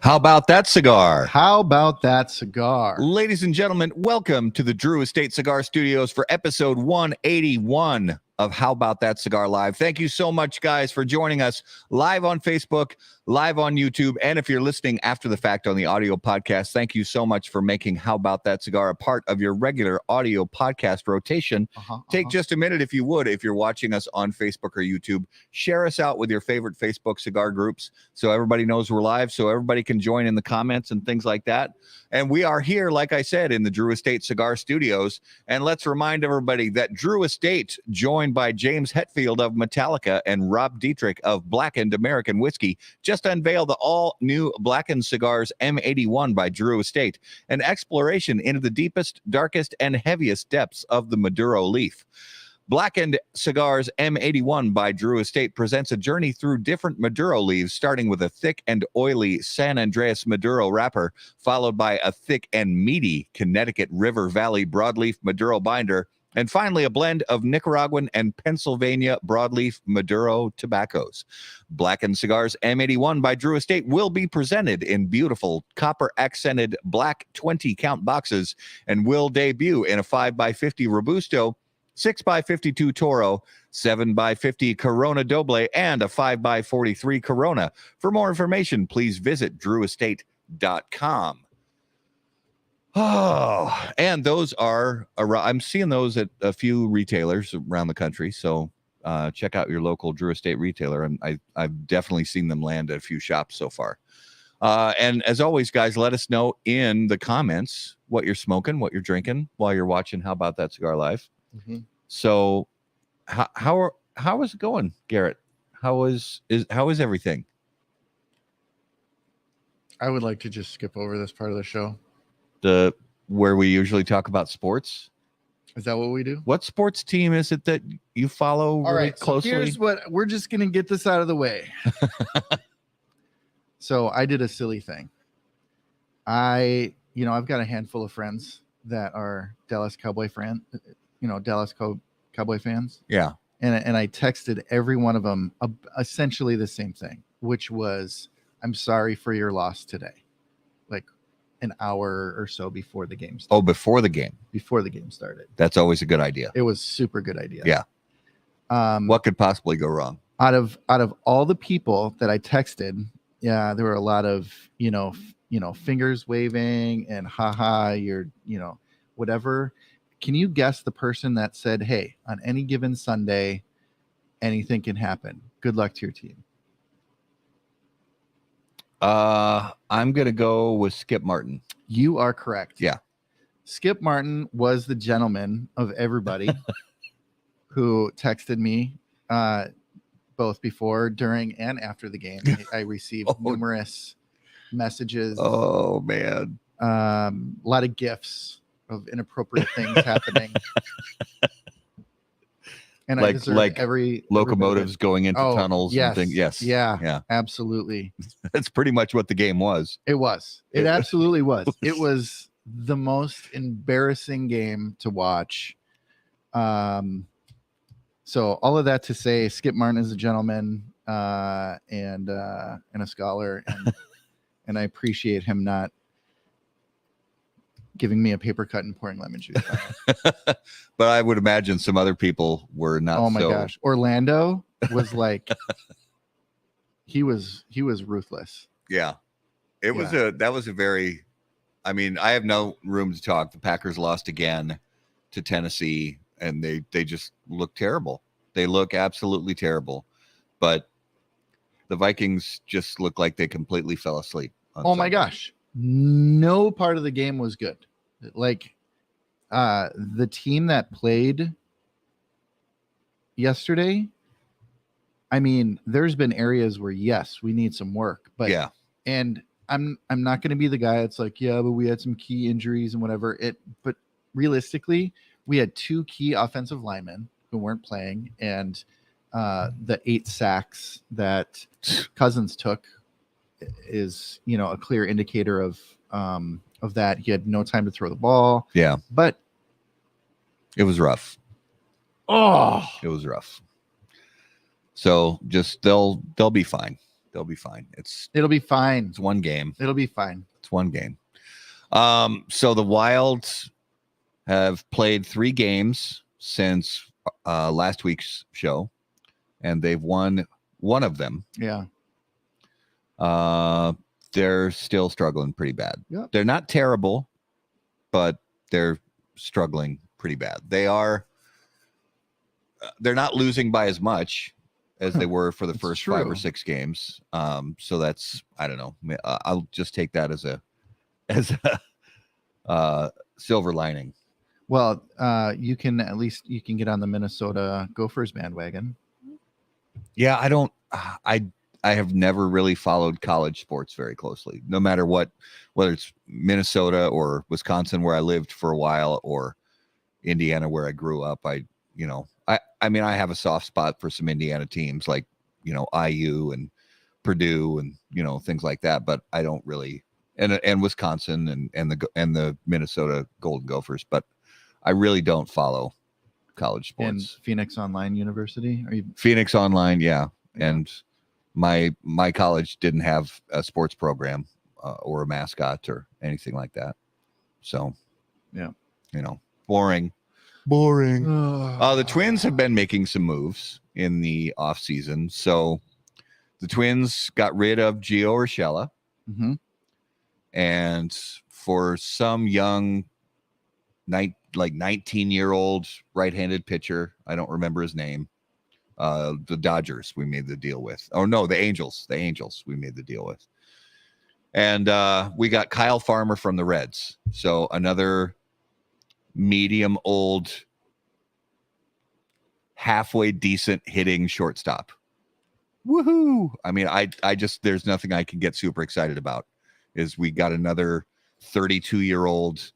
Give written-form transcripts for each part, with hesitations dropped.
How about that cigar? How about that cigar? Ladies and gentlemen, welcome to the Drew Estate Cigar Studios for episode 181 of How About That Cigar Live. Thank you so much, guys, for joining us live on Facebook, live on YouTube, and if you're listening after the fact on the audio podcast, thank you so much for making How About That Cigar a part of your regular audio podcast rotation. Take just a minute, if you would, if you're watching us on Facebook or YouTube, share us out with your favorite Facebook cigar groups so everybody knows we're live, so everybody can join in the comments and things like that. And we are here, like I said, in the Drew Estate Cigar Studios. And let's remind everybody that Drew Estate, joined by James Hetfield of Metallica and Rob Dietrich of Blackened American Whiskey, just unveiled the all-new Blackened Cigars M81 by Drew Estate, an exploration into the deepest, darkest, and heaviest depths of the Maduro leaf. Blackened Cigars M81 by Drew Estate presents a journey through different Maduro leaves, starting with a thick and oily San Andreas Maduro wrapper, followed by a thick and meaty Connecticut River Valley broadleaf Maduro binder, and finally a blend of Nicaraguan and Pennsylvania broadleaf Maduro tobaccos. Blackened Cigars M81 by Drew Estate will be presented in beautiful copper-accented black 20-count boxes and will debut in a 5x50 Robusto, 6x52 Toro, 7x50 Corona Doble, and a 5x43 Corona. For more information, please visit drewestate.com. Oh, and those are, I'm seeing those at a few retailers around the country. So check out your local Drew Estate retailer. And I've definitely seen them land at a few shops so far. And as always, guys, let us know in the comments what you're smoking, what you're drinking while you're watching How About That Cigar Live. Mm-hmm. So how is it going, Garrett? How is everything? I would like to just skip over this part of the show. Where we usually talk about sports. Is that what we do? What sports team is it that you follow closely? So here's what we're just gonna get this out of the way. So I did a silly thing. I've got a handful of friends that are Dallas Cowboy fans. Cowboy fans. Yeah. And I texted every one of them essentially the same thing, which was, I'm sorry for your loss today. Like an hour or so before the game started. Oh, before the game. Before the game started. That's always a good idea. It was super good idea. Yeah. What could possibly go wrong? Out of all the people that I texted, yeah, there were a lot of, fingers waving and haha, you're, whatever. Can you guess the person that said, hey, on any given Sunday, anything can happen. Good luck to your team. I'm going to go with Skip Martin. You are correct. Yeah. Skip Martin was the gentleman of everybody who texted me both before, during, and after the game. I received numerous messages. Oh, man. A lot of gifts of inappropriate things happening. And like every locomotives going into tunnels and things. Yes. Yeah. Absolutely. That's pretty much what the game was. It was. It absolutely was. It was the most embarrassing game to watch. So all of that to say, Skip Martin is a gentleman and a scholar, and I appreciate him not giving me a paper cut and pouring lemon juice. But I would imagine some other people were not. Oh my gosh. Orlando was like, he was ruthless. Yeah. That was a very, I have no room to talk. The Packers lost again to Tennessee and they just look terrible. They look absolutely terrible, but the Vikings just look like they completely fell asleep. Oh my gosh. No part of the game was good. Like the team that played yesterday, there's been areas where yes, we need some work, but yeah. And I'm not going to be the guy that's like, yeah, but we had some key injuries and whatever. But realistically, we had two key offensive linemen who weren't playing, and the 8 sacks that Cousins took is, a clear indicator of that. He had no time to throw the ball. Yeah. But it was rough. Oh, it was rough. So just they'll be fine. They'll be fine. It'll be fine. It's one game. It'll be fine. It's one game. So the Wild have played 3 games since last week's show, and they've won one of them. Yeah. They're still struggling pretty bad. Yep. They're not terrible, but they're struggling pretty bad. They're not losing by as much as they were for the first 5 or 6 games. So that's, I don't know. I'll just take that as a silver lining. Well, you can get on the Minnesota Gophers bandwagon. Yeah, I have never really followed college sports very closely, no matter what, whether it's Minnesota or Wisconsin, where I lived for a while, or Indiana, where I grew up. I mean, I have a soft spot for some Indiana teams like, IU and Purdue and, things like that, but I don't really, and Wisconsin and the Minnesota Golden Gophers, but I really don't follow college sports. And Phoenix Online University? Phoenix Online, yeah. And my college didn't have a sports program or a mascot or anything like that. So, yeah, boring. The Twins have been making some moves in the off season. So the Twins got rid of Gio Urshela. Mm-hmm. And for some young 19-year-old right-handed pitcher, I don't remember his name, the Dodgers we made the deal with. Oh no, the Angels we made the deal with. And we got Kyle Farmer from the Reds. So another medium old, halfway decent hitting shortstop. Woohoo! I mean, I just, there's nothing I can get super excited about. Is we got another 32-year-old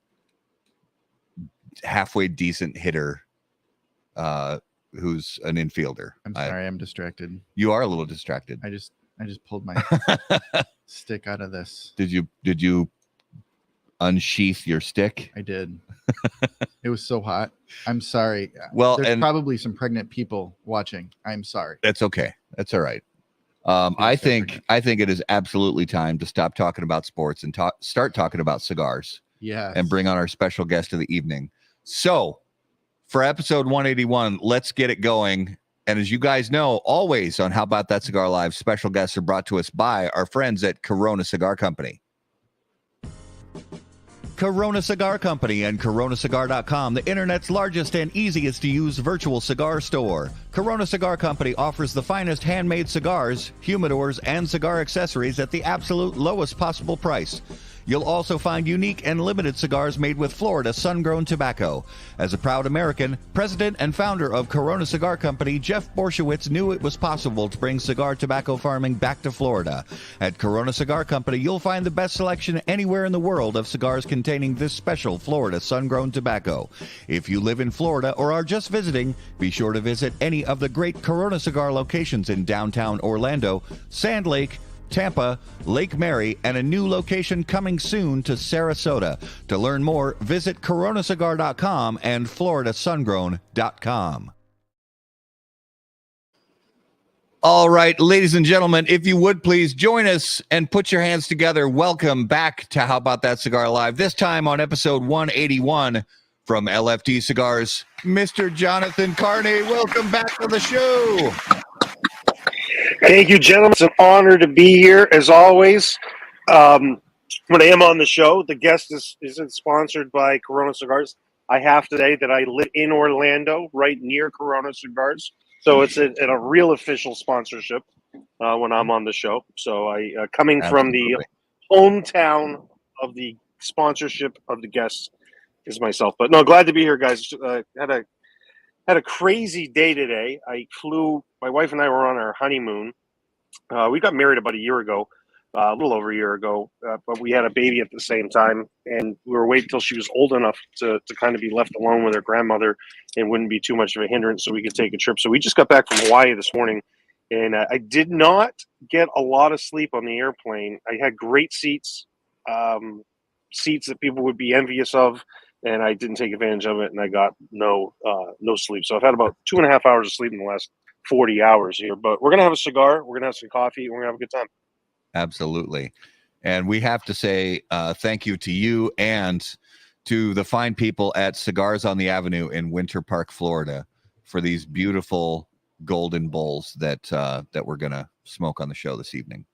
halfway decent hitter who's an infielder. I'm sorry, I'm distracted. You are a little distracted. I just pulled my stick out of this. Did you unsheath your stick? I did. It was so hot. I'm sorry. Well, there's probably some pregnant people watching. I'm sorry. That's okay. That's all right. I think it is absolutely time to stop talking about sports and start talking about cigars. Yeah. And bring on our special guest of the evening. So for episode 181, let's get it going. And as you guys know, always on How About That Cigar Live, special guests are brought to us by our friends at Corona Cigar Company. Corona Cigar Company and coronacigar.com, the internet's largest and easiest to use virtual cigar store. Corona Cigar Company offers the finest handmade cigars, humidors, and cigar accessories at the absolute lowest possible price. You'll also find unique and limited cigars made with Florida sun-grown tobacco. As a proud American, president and founder of Corona Cigar Company, Jeff Borshowitz knew it was possible to bring cigar tobacco farming back to Florida. At Corona Cigar Company, you'll find the best selection anywhere in the world of cigars containing this special Florida sun-grown tobacco. If you live in Florida or are just visiting, be sure to visit any of the great Corona Cigar locations in downtown Orlando, Sand Lake, Tampa, Lake Mary, and a new location coming soon to Sarasota. To learn more, visit coronacigar.com and floridasungrown.com. All right, ladies and gentlemen, if you would please join us and put your hands together. Welcome back to How About That Cigar Live, this time on episode 181 from LFD Cigars, Mr. Jonathan Carney. Welcome back to the show. Thank you, gentlemen. It's an honor to be here, as always. When I am on the show, the guest isn't sponsored by Corona Cigars. I have to say that I live in Orlando, right near Corona Cigars. So it's a real official sponsorship when I'm on the show. So coming from the hometown of the sponsorship of the guests is myself. But no, glad to be here, guys. Had a crazy day today. My wife and I were on our honeymoon. We got married about a year ago, a little over a year ago, but we had a baby at the same time, and we were waiting till she was old enough to kind of be left alone with her grandmother and wouldn't be too much of a hindrance so we could take a trip. So we just got back from Hawaii this morning, and I did not get a lot of sleep on the airplane. I had great seats, seats that people would be envious of, and I didn't take advantage of it, and I got no sleep. So I've had about 2.5 hours of sleep in the last 40 hours here. But we're gonna have a cigar, we're gonna have some coffee, and we're gonna have a good time. Absolutely. And we have to say thank you to you and to the fine people at Cigars on the Avenue in Winter Park, Florida, for these beautiful golden bowls that that we're gonna smoke on the show this evening.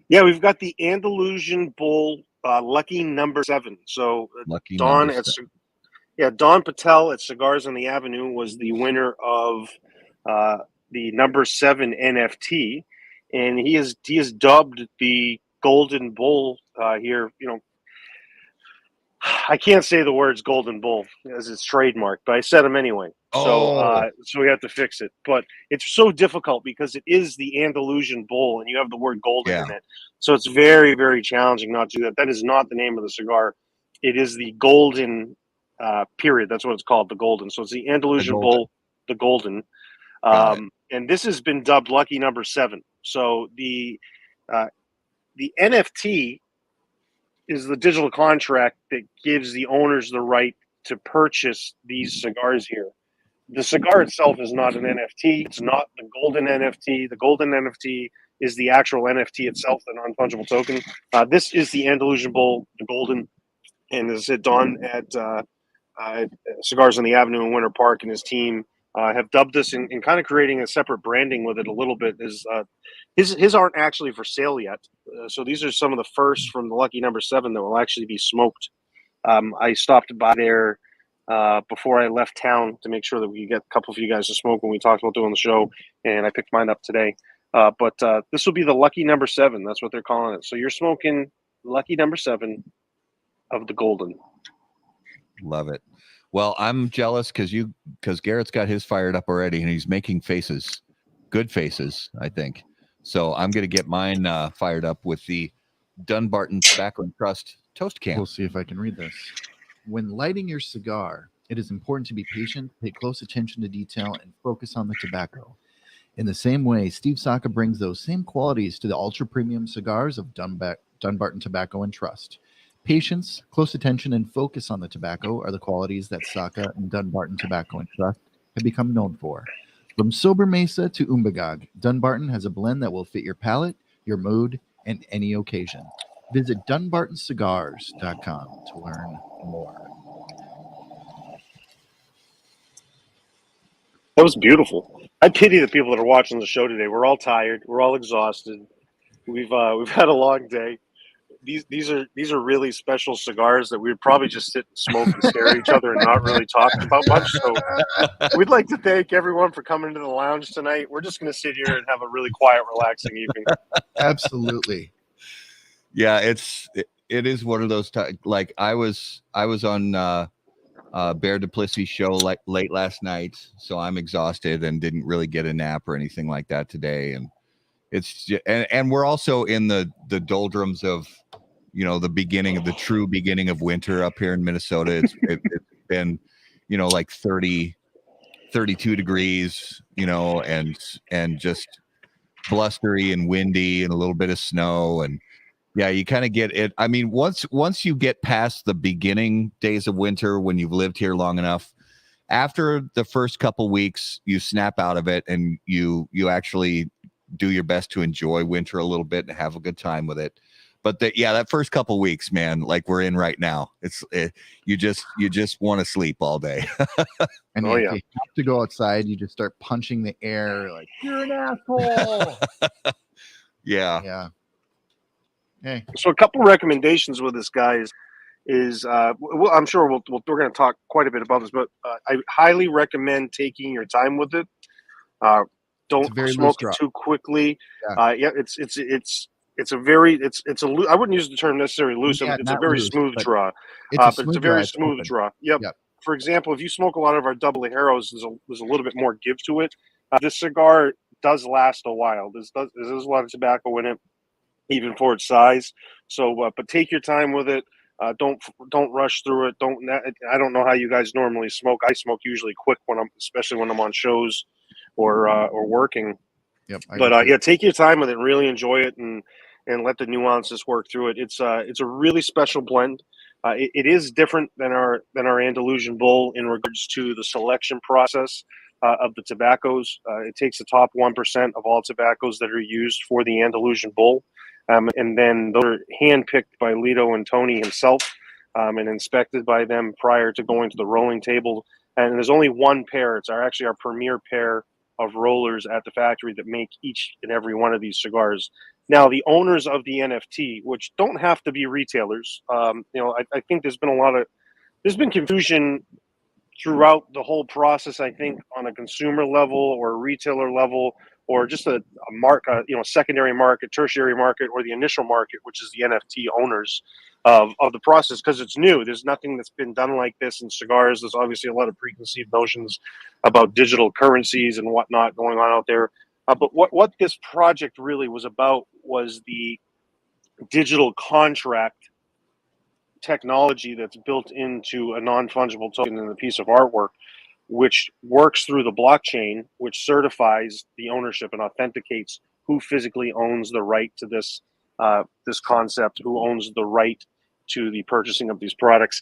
Yeah, we've got the Andalusian Bull Lucky Number 7. So Lucky Don number at seven. Don Patel at Cigars on the Avenue was the winner of the number 7 NFT, and he is dubbed the Golden Bull here. You know, I can't say the words Golden Bull as it's trademarked, but I said them anyway. So we have to fix it. But it's so difficult because it is the Andalusian Bull, and you have the word golden in it. So it's very, very challenging not to do that. That is not the name of the cigar. It is the Golden period. That's what it's called, the Golden. So it's the Andalusian Bull, the Golden. And this has been dubbed Lucky Number 7. So the NFT is the digital contract that gives the owners the right to purchase these cigars here. The cigar itself is not an NFT. It's not the golden NFT. The golden NFT is the actual NFT itself, the non-fungible token. This is the Andalusian Bull, the golden. And as I said, Don at Cigars on the Avenue in Winter Park and his team have dubbed this in kind of creating a separate branding with it a little bit. His aren't actually for sale yet. So these are some of the first from the Lucky Number 7 that will actually be smoked. I stopped by there before I left town to make sure that we could get a couple of you guys to smoke when we talked about doing the show, and I picked mine up today. But this will be the Lucky Number 7. That's what they're calling it. So you're smoking Lucky Number 7 of the Golden. Love it. Well, I'm jealous because Garrett's got his fired up already, and he's making faces, good faces, I think. So I'm going to get mine fired up with the Dunbarton Tobacco and Trust Toast Can. We'll see if I can read this. When lighting your cigar, it is important to be patient, pay close attention to detail, and focus on the tobacco. In the same way, Steve Saka brings those same qualities to the ultra-premium cigars of Dunbarton Tobacco and Trust. Patience, close attention, and focus on the tobacco are the qualities that Saka and Dunbarton Tobacco and Trust have become known for. From Sober Mesa to Umbagog, Dunbarton has a blend that will fit your palate, your mood, and any occasion. Visit DunbartonCigars.com to learn more. That was beautiful. I pity the people that are watching the show today. We're all tired. We're all exhausted. We've had a long day. These are really special cigars that we would probably just sit and smoke and stare at each other and not really talk about much. So we'd like to thank everyone for coming into the lounge tonight. We're just going to sit here and have a really quiet, relaxing evening. Absolutely. Yeah, it is one of those times. Like I was on Bear Duplessis show like late last night, so I'm exhausted and didn't really get a nap or anything like that today. And it's just, and we're also in the doldrums of, you know, the true beginning of winter up here in Minnesota. It's been, you know, like 32 degrees, you know, and just blustery and windy and a little bit of snow. And yeah, you kind of get it. I mean, once you get past the beginning days of winter, when you've lived here long enough, after the first couple weeks, you snap out of it and you actually do your best to enjoy winter a little bit and have a good time with it. But that first couple weeks, man, like we're in right now, you just want to sleep all day. And if you have to go outside, you just start punching the air like you're an asshole. Yeah. Hey. So a couple recommendations with this guy is I'm sure we're going to talk quite a bit about this, but I highly recommend taking your time with it. Don't smoke it too quickly. It's a I wouldn't use the term necessarily loose. Yeah, it's a very smooth draw. It's a very smooth draw. Yep. For example, if you smoke a lot of our double Ajeros, there's a little bit more give to it. This cigar does last a while. There's a lot of tobacco in it, even for its size. So, but take your time with it. Don't rush through it. I don't know how you guys normally smoke. I smoke usually quick especially when I'm on shows or working. Yep. But take your time with it. Really enjoy it and let the nuances work through it. It's a really special blend. It is different than our Andalusian Bull in regards to the selection process. of the tobaccos. It takes the top 1% of all tobaccos that are used for the Andalusian Bull. And then those are handpicked by Lito and Tony himself and inspected by them prior to going to the rolling table. And there's only one pair. It's actually our premier pair of rollers at the factory that make each and every one of these cigars. Now, the owners of the NFT, which don't have to be retailers, I think there's been confusion throughout the whole process, I think, on a consumer level or a retailer level, or just a secondary market, tertiary market, or the initial market, which is the NFT owners of the process, because it's new. There's nothing that's been done like this in cigars. There's obviously a lot of preconceived notions about digital currencies and whatnot going on out there. But what this project really was about was the digital contract technology that's built into a non-fungible token in a piece of artwork, which works through the blockchain, which certifies the ownership and authenticates who physically owns the right to this concept, who owns the right to the purchasing of these products.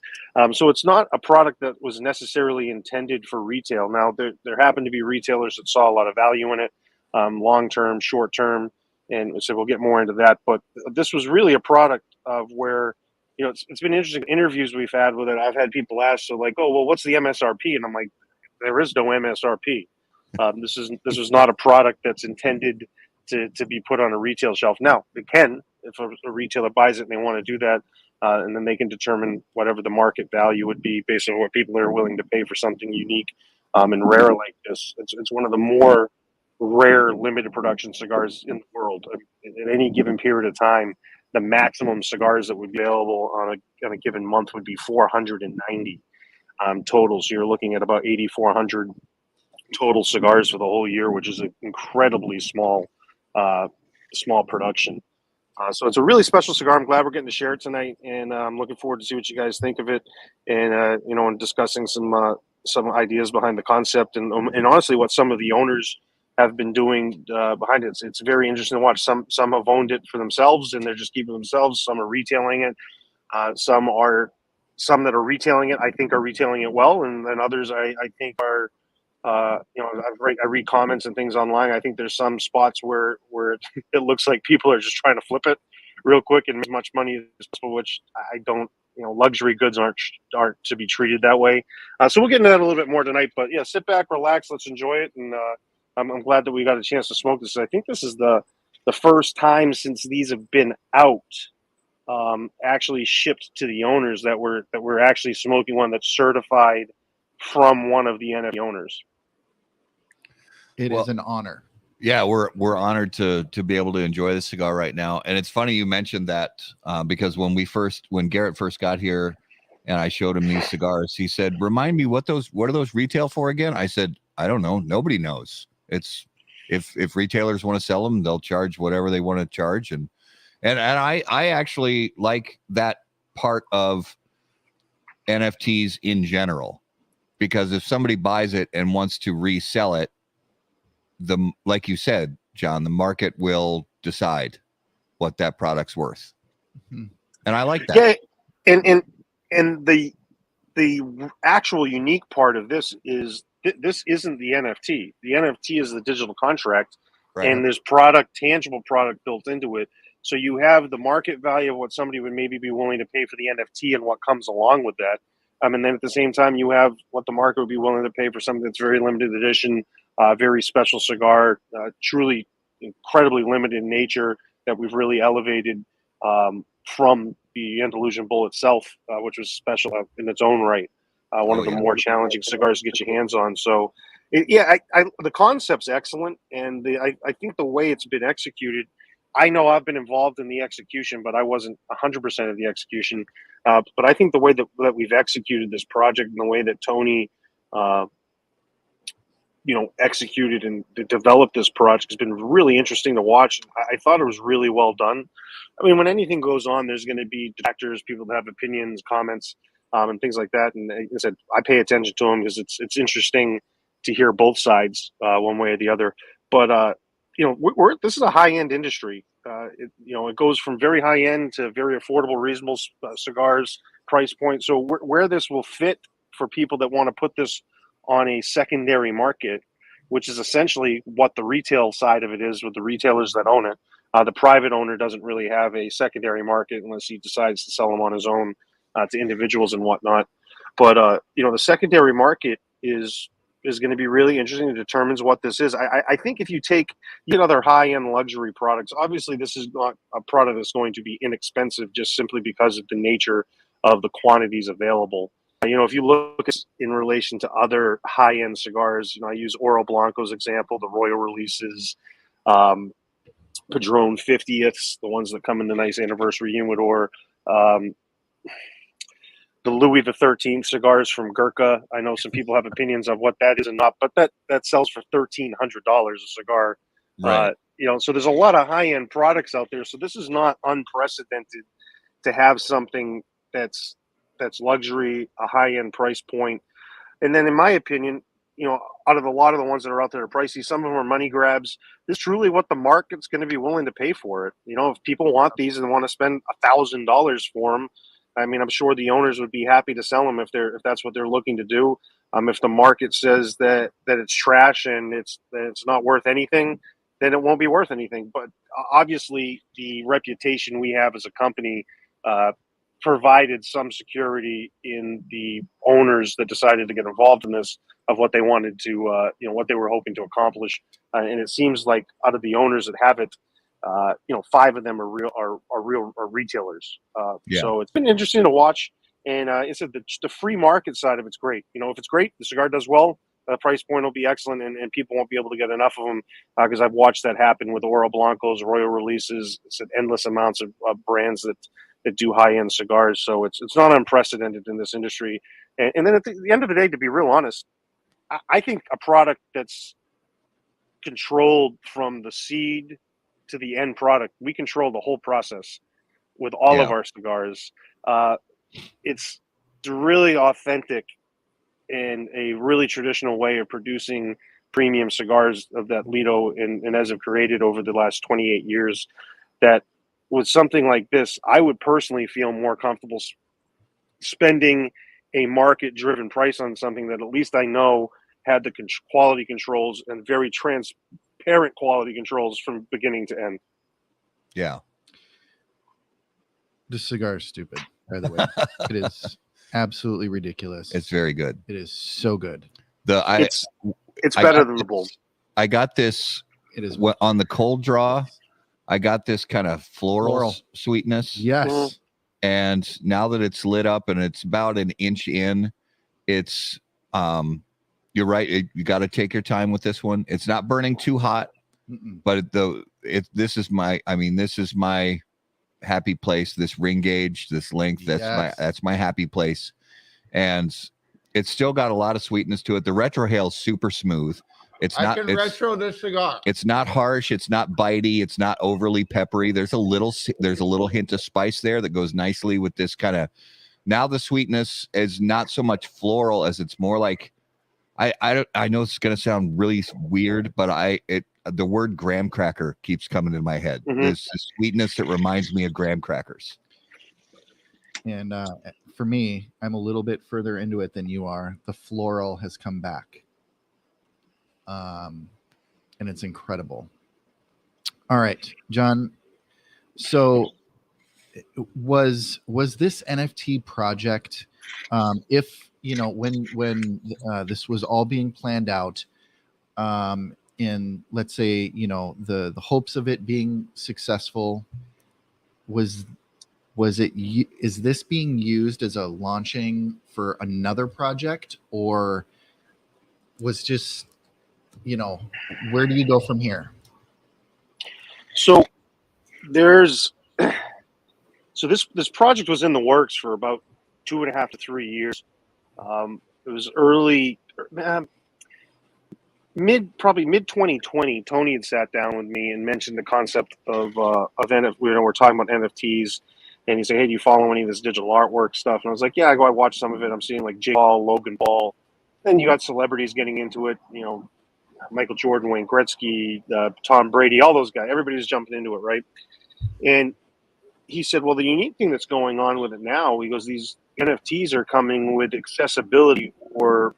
So it's not a product that was necessarily intended for retail. Now, there happen to be retailers that saw a lot of value in it, long-term, short-term, and so we'll get more into that. But this was really a product of where, it's been interesting interviews we've had with it. I've had people ask, so like, oh, well, what's the MSRP? And I'm like, there is no MSRP. This was not a product that's intended to be put on a retail shelf. Now, it can, if a retailer buys it and they want to do that, and then they can determine whatever the market value would be based on what people are willing to pay for something unique and rare like this. It's one of the more rare limited production cigars in the world. At any given period of time, the maximum cigars that would be available on a given month would be 490 total. So you're looking at about 8,400 total cigars for the whole year, which is an incredibly small production. So it's a really special cigar. I'm glad we're getting to share it tonight, and I'm looking forward to see what you guys think of it, and and discussing some ideas behind the concept, and honestly, what some of the owners have been doing behind it. It's very interesting to watch. Some have owned it for themselves, and they're just keeping themselves. Some are retailing it. Some that are retailing it, I think, are retailing it well, and then others I think are. I read comments and things online. I think there's some spots where it looks like people are just trying to flip it real quick and make as much money as possible, which I don't. Luxury goods aren't to be treated that way. So we'll get into that a little bit more tonight. But yeah, sit back, relax, let's enjoy it, and I'm glad that we got a chance to smoke this. I think this is the first time since these have been out, actually shipped to the owners, that we're actually smoking one that's certified from one of the NFT owners. It is an honor. Yeah, we're honored to be able to enjoy this cigar right now. And it's funny you mentioned that because when Garrett first got here and I showed him these cigars, he said, "Remind me what are those retail for again?" I said, "I don't know. Nobody knows. It's if retailers want to sell them, they'll charge whatever they want to charge." And I actually like that part of NFTs in general, because if somebody buys it and wants to resell it, like you said, John, the market will decide what that product's worth. Mm-hmm. And I like that. Yeah, and the actual unique part of this is this isn't the NFT. The NFT is the digital contract, right, and there's tangible product built into it. So you have the market value of what somebody would maybe be willing to pay for the NFT and what comes along with that. And then at the same time, you have what the market would be willing to pay for something that's very limited edition, very special cigar, truly incredibly limited in nature, that we've really elevated from the Andalusian Bull itself, which was special in its own right. One of the more challenging cigars to get your hands on. So, the concept's excellent, and I think the way it's been executed, I know I've been involved in the execution, but I wasn't 100% of the execution. But I think the way that we've executed this project and the way that Tony, executed and developed this project has been really interesting to watch. I thought it was really well done. I mean, when anything goes on, there's going to be detractors, people that have opinions, comments, and things like that. And like I said, I pay attention to them because it's interesting to hear both sides, one way or the other. But this is a high-end industry. It goes from very high-end to very affordable, reasonable cigars price point. So where this will fit for people that want to put this on a secondary market, which is essentially what the retail side of it is with the retailers that own it. The private owner doesn't really have a secondary market unless he decides to sell them on his own to individuals and whatnot. But the secondary market is going to be really interesting. It determines what this is. I think if you take other high-end luxury products, obviously this is not a product that's going to be inexpensive just simply because of the nature of the quantities available. If you look at in relation to other high-end cigars, I use Oro Blanco's example, the Royal Releases, Padron 50ths, the ones that come in the nice anniversary humidor, the Louis XIII cigars from Gurkha. I know some people have opinions of what that is and not, but that sells for $1,300 a cigar. Right. So there's a lot of high-end products out there. So this is not unprecedented to have something that's luxury, a high-end price point. And then in my opinion, out of a lot of the ones that are out there are pricey, some of them are money grabs. This is truly what the market's going to be willing to pay for it. If people want these and want to spend $1,000 for them, I mean, I'm sure the owners would be happy to sell them if that's what they're looking to do. If the market says that it's trash and it's not worth anything, then it won't be worth anything. But obviously, the reputation we have as a company provided some security in the owners that decided to get involved in this of what they wanted to, what they were hoping to accomplish. And it seems like out of the owners that have it, 5 of them are real retailers. So it's been interesting to watch. And it's the free market side of it's great. If it's great, the cigar does well, the price point will be excellent, and people won't be able to get enough of them because I've watched that happen with Oro Blancos, Royal Releases. It's endless amounts of brands that do high-end cigars. So it's not unprecedented in this industry. And then at the end of the day, to be real honest, I think a product that's controlled from the seed to the end product, we control the whole process with all of our cigars. It's really authentic and a really traditional way of producing premium cigars of that Lido and as have created over the last 28 years. That with something like this, I would personally feel more comfortable spending a market-driven price on something that at least I know had the quality controls and very transparent quality controls from beginning to end. Yeah. The cigar is stupid, by the way. It is absolutely ridiculous. It's very good. It is so good. It's better than the Bull. I got this. It is on the cold draw. I got this kind of floral sweetness. Yes. Mhm. And now that it's lit up and it's about an inch in, it's you're right. You got to take your time with this one. It's not burning too hot, but this is my happy place. This ring gauge, this length, that's my happy place. And it's still got a lot of sweetness to it. The retrohale is super smooth. Retro this cigar. It's not harsh. It's not bitey. It's not overly peppery. There's a little hint of spice there that goes nicely with this kind of. Now the sweetness is not so much floral as it's more like, I know it's gonna sound really weird, but the word graham cracker keeps coming in my head. Mm-hmm. There's this sweetness that reminds me of graham crackers. And for me, I'm a little bit further into it than you are. The floral has come back. And it's incredible. All right, John. So was this NFT project, if when this was all being planned out, in let's say the hopes of it being successful, is this being used as a launching for another project, or was just where do you go from here? So this project was in the works for about 2.5 to 3 years. It was early, probably mid 2020. Tony had sat down with me and mentioned the concept of NFT. We're talking about NFTs, and he said, "Hey, do you follow any of this digital artwork stuff?" And I was like, "Yeah, I watch some of it. I'm seeing like Jake Paul, Logan Paul, and you got celebrities getting into it. Michael Jordan, Wayne Gretzky, Tom Brady, all those guys. Everybody's jumping into it, right?" And he said, "Well, the unique thing that's going on with it now," he goes, "these NFTs are coming with accessibility for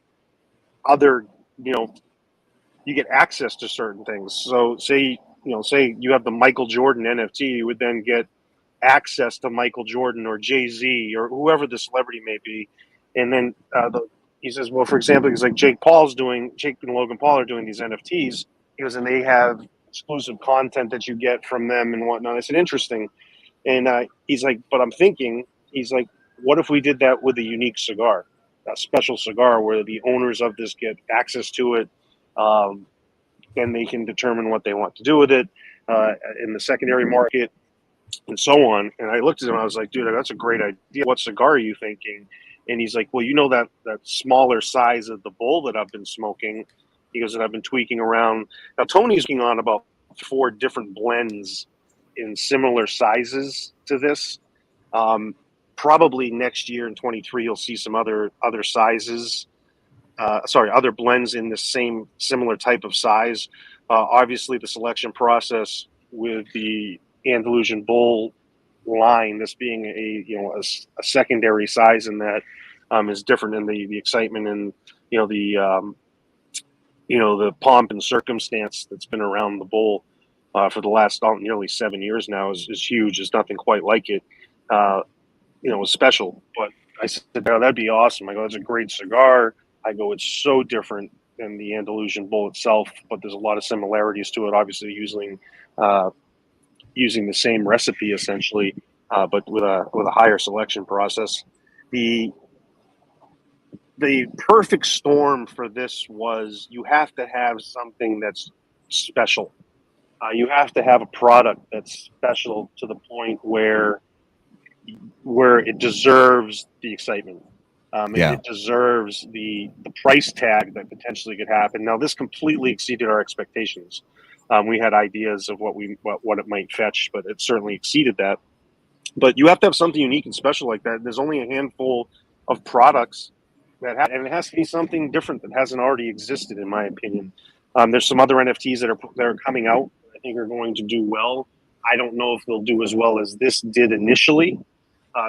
other, you get access to certain things. So say you have the Michael Jordan NFT, you would then get access to Michael Jordan or Jay-Z or whoever the celebrity may be. And then he says, well, for example, he's like Jake and Logan Paul are doing these NFTs. He goes, and they have exclusive content that you get from them and whatnot. I said, interesting. And he's like, but I'm thinking, he's like, what if we did that with a unique cigar, a special cigar where the owners of this get access to it, and they can determine what they want to do with it in the secondary market and so on. And I looked at him, I was like, dude, that's a great idea. What cigar are you thinking? And he's like, well, that smaller size of the bowl that I've been smoking. He goes, and I've been tweaking around. Now, Tony's working on about 4 different blends in similar sizes to this. Probably next year in 23, you'll see some other sizes. Other blends in the same similar type of size. Obviously, the selection process with the Andalusian Bull line, this being a secondary size in that, is different in the excitement and the pomp and circumstance that's been around the bull for the last nearly 7 years now is huge. There's nothing quite like it. It was special. But I said, oh, that'd be awesome. I go, that's a great cigar. I go, it's so different than the Andalusian Bull itself, but there's a lot of similarities to it. Obviously, using the same recipe essentially, but with a higher selection process. The perfect storm for this was you have to have something that's special. You have to have a product that's special to the point where it deserves the excitement. It deserves the price tag that potentially could happen. Now, this completely exceeded our expectations. We had ideas of what it might fetch, but it certainly exceeded that. But you have to have something unique and special like that. There's only a handful of products and it has to be something different that hasn't already existed, in my opinion. There's some other NFTs that are coming out. I think are going to do well. I don't know if they'll do as well as this did initially.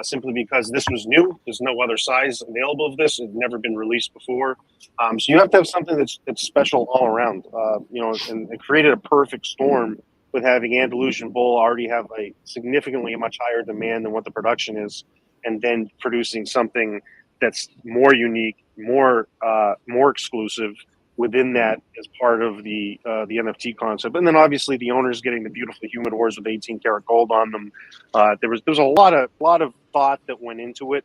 Simply because this was new. There's no other size available of this. It's never been released before. So you have to have something that's special all around. And it created a perfect storm with having Andalusian Bull already have a significantly much higher demand than what the production is, and then producing something that's more unique, more exclusive within that as part of the NFT concept. And then obviously the owners getting the beautiful humidors with 18 karat gold on them. There was a lot of thought that went into it,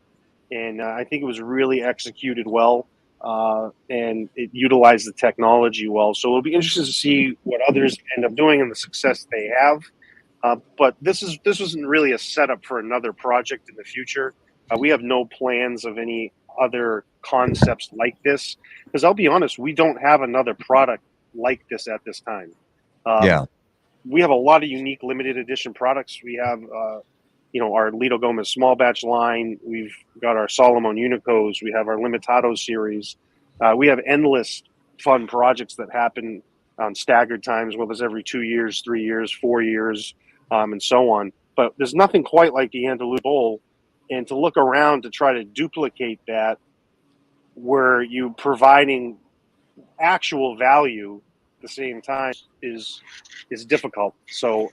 and I think it was really executed well, and it utilized the technology well. So it'll be interesting to see what others end up doing and the success they have. But this wasn't really a setup for another project in the future. We have no plans of any other concepts like this, because I'll be honest, we don't have another product like this at this time. We have a lot of unique limited edition products. We have our Lito Gomez small batch line. We've got our Solomon Unicos. We have our Limitado series. We have endless fun projects that happen on staggered times, whether it's every 2 years, 3 years, 4 years, and so on. But there's nothing quite like the Andalusian Bull. And to look around to try to duplicate that, where you providing actual value at the same time is difficult. So,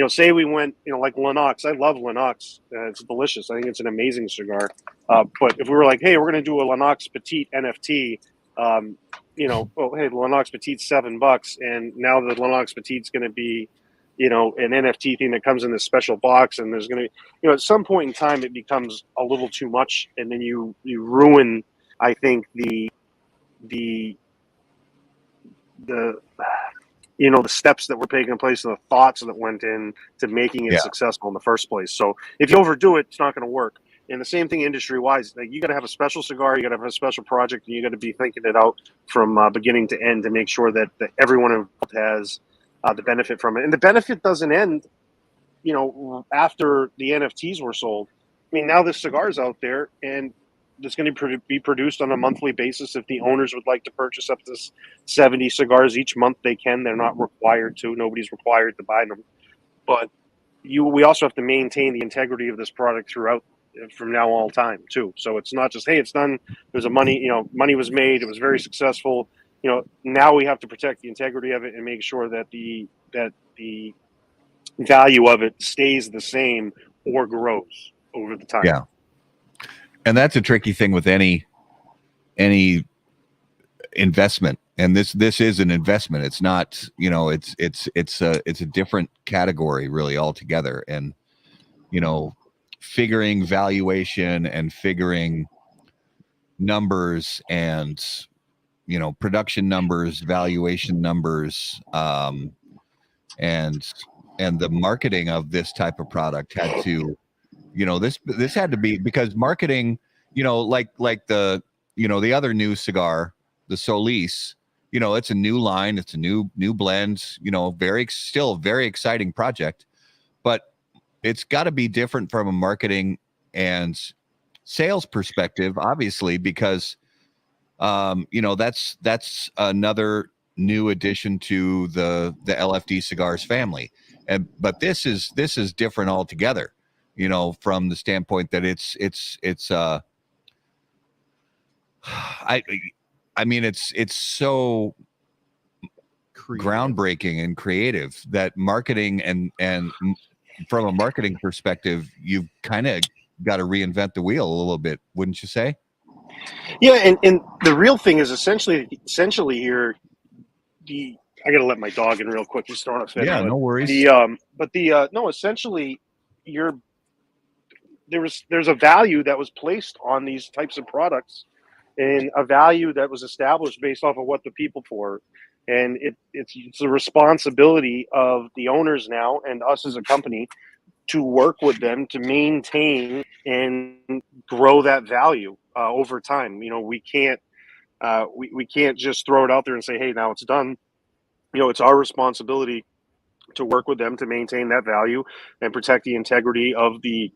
say we went, like Lennox. I love Lennox. It's delicious. I think it's an amazing cigar. But if we were like, hey, we're going to do a Lennox Petite NFT, hey, Lennox Petite's $7, and now the Lennox Petite's going to be, an NFT thing that comes in this special box, and there's going to, at some point in time, it becomes a little too much, and then you ruin, I think, the steps that were taking place and the thoughts that went in to making it successful in the first place. So if you overdo it, it's not going to work. And the same thing industry wise, like, you got to have a special cigar, you got to have a special project, and you got to be thinking it out from beginning to end to make sure that everyone involved has the benefit from it. And the benefit doesn't end, after the NFTs were sold. I mean, now the cigar's out there, and it's going to be produced on a monthly basis. If the owners would like to purchase up to 70 cigars each month, they can. They're not required to. Nobody's required to buy them. But we also have to maintain the integrity of this product throughout from now all time too. So it's not just, hey, it's done. There's a money, money was made. It was very successful. Now we have to protect the integrity of it and make sure that the value of it stays the same or grows over the time. Yeah. And that's a tricky thing with any investment. And this is an investment. It's not, it's a different category really altogether. And, figuring valuation and figuring numbers and, production numbers, valuation numbers, and the marketing of this type of product had to, this had to be, because marketing, like the, the other new cigar, the Solis, it's a new line, it's a new blend, still very exciting project, but it's got to be different from a marketing and sales perspective, obviously, because that's another new addition to the LFD cigars family. But this is different altogether, from the standpoint that it's I mean, it's so groundbreaking and creative that marketing and from a marketing perspective, you've kind of got to reinvent the wheel a little bit, wouldn't you say? Yeah, and the real thing is essentially here. I got to let my dog in real quick. He's throwing a fit. Yeah, no worries. Essentially, there's a value that was placed on these types of products, and a value that was established based off of what the people for, and it's the responsibility of the owners now and us as a company to work with them to maintain and grow that value over time. We can't just throw it out there and say, hey, now it's done. It's our responsibility to work with them to maintain that value and protect the integrity of the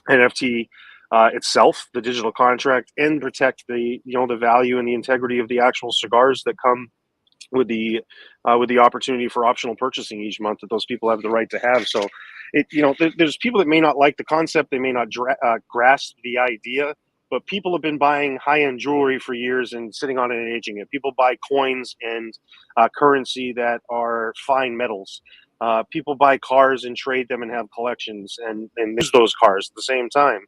NFT itself, the digital contract, and protect the value and the integrity of the actual cigars that come with the opportunity for optional purchasing each month that those people have the right to have. So there's people that may not like the concept, they may not grasp the idea, but people have been buying high-end jewelry for years and sitting on it and aging it. People buy coins and currency that are fine metals. People buy cars and trade them and have collections and use those cars at the same time.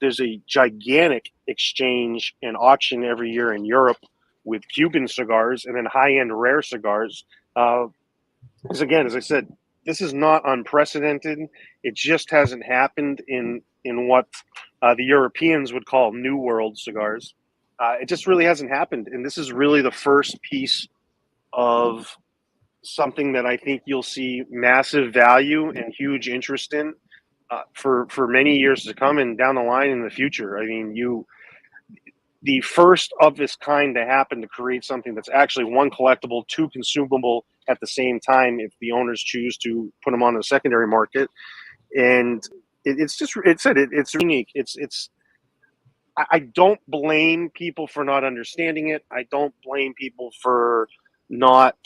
There's a gigantic exchange and auction every year in Europe with Cuban cigars and then high-end rare cigars. Because again, as I said, this is not unprecedented. It just hasn't happened in what the Europeans would call New World cigars. It just really hasn't happened. And this is really the first piece of something that I think you'll see massive value and huge interest in for many years to come and down the line in the future. I mean, the first of this kind to happen to create something that's actually one, collectible, two, consumable at the same time if the owners choose to put them on the secondary market. And it's unique. I don't blame people for not understanding it. I don't blame people for not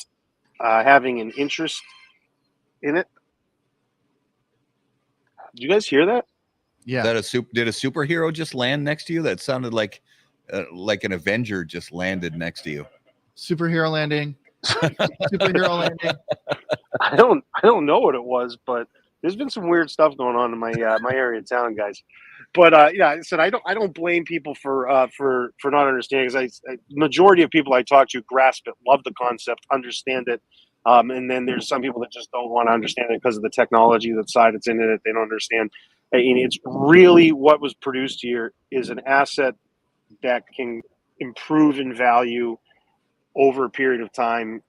having an interest in it. Did you guys hear that? Yeah. Did a superhero just land next to you? That sounded like an Avenger just landed next to you. Superhero landing. Superhero landing. I don't know what it was, but there's been some weird stuff going on in my my area of town, guys. But yeah, I said I don't blame people for not understanding. Because majority of people I talk to grasp it, love the concept, understand it, and then there's some people that just don't want to understand it because of the technology that side it's in it. They don't understand. I mean, it's really what was produced here is an asset that can improve in value over a period of time.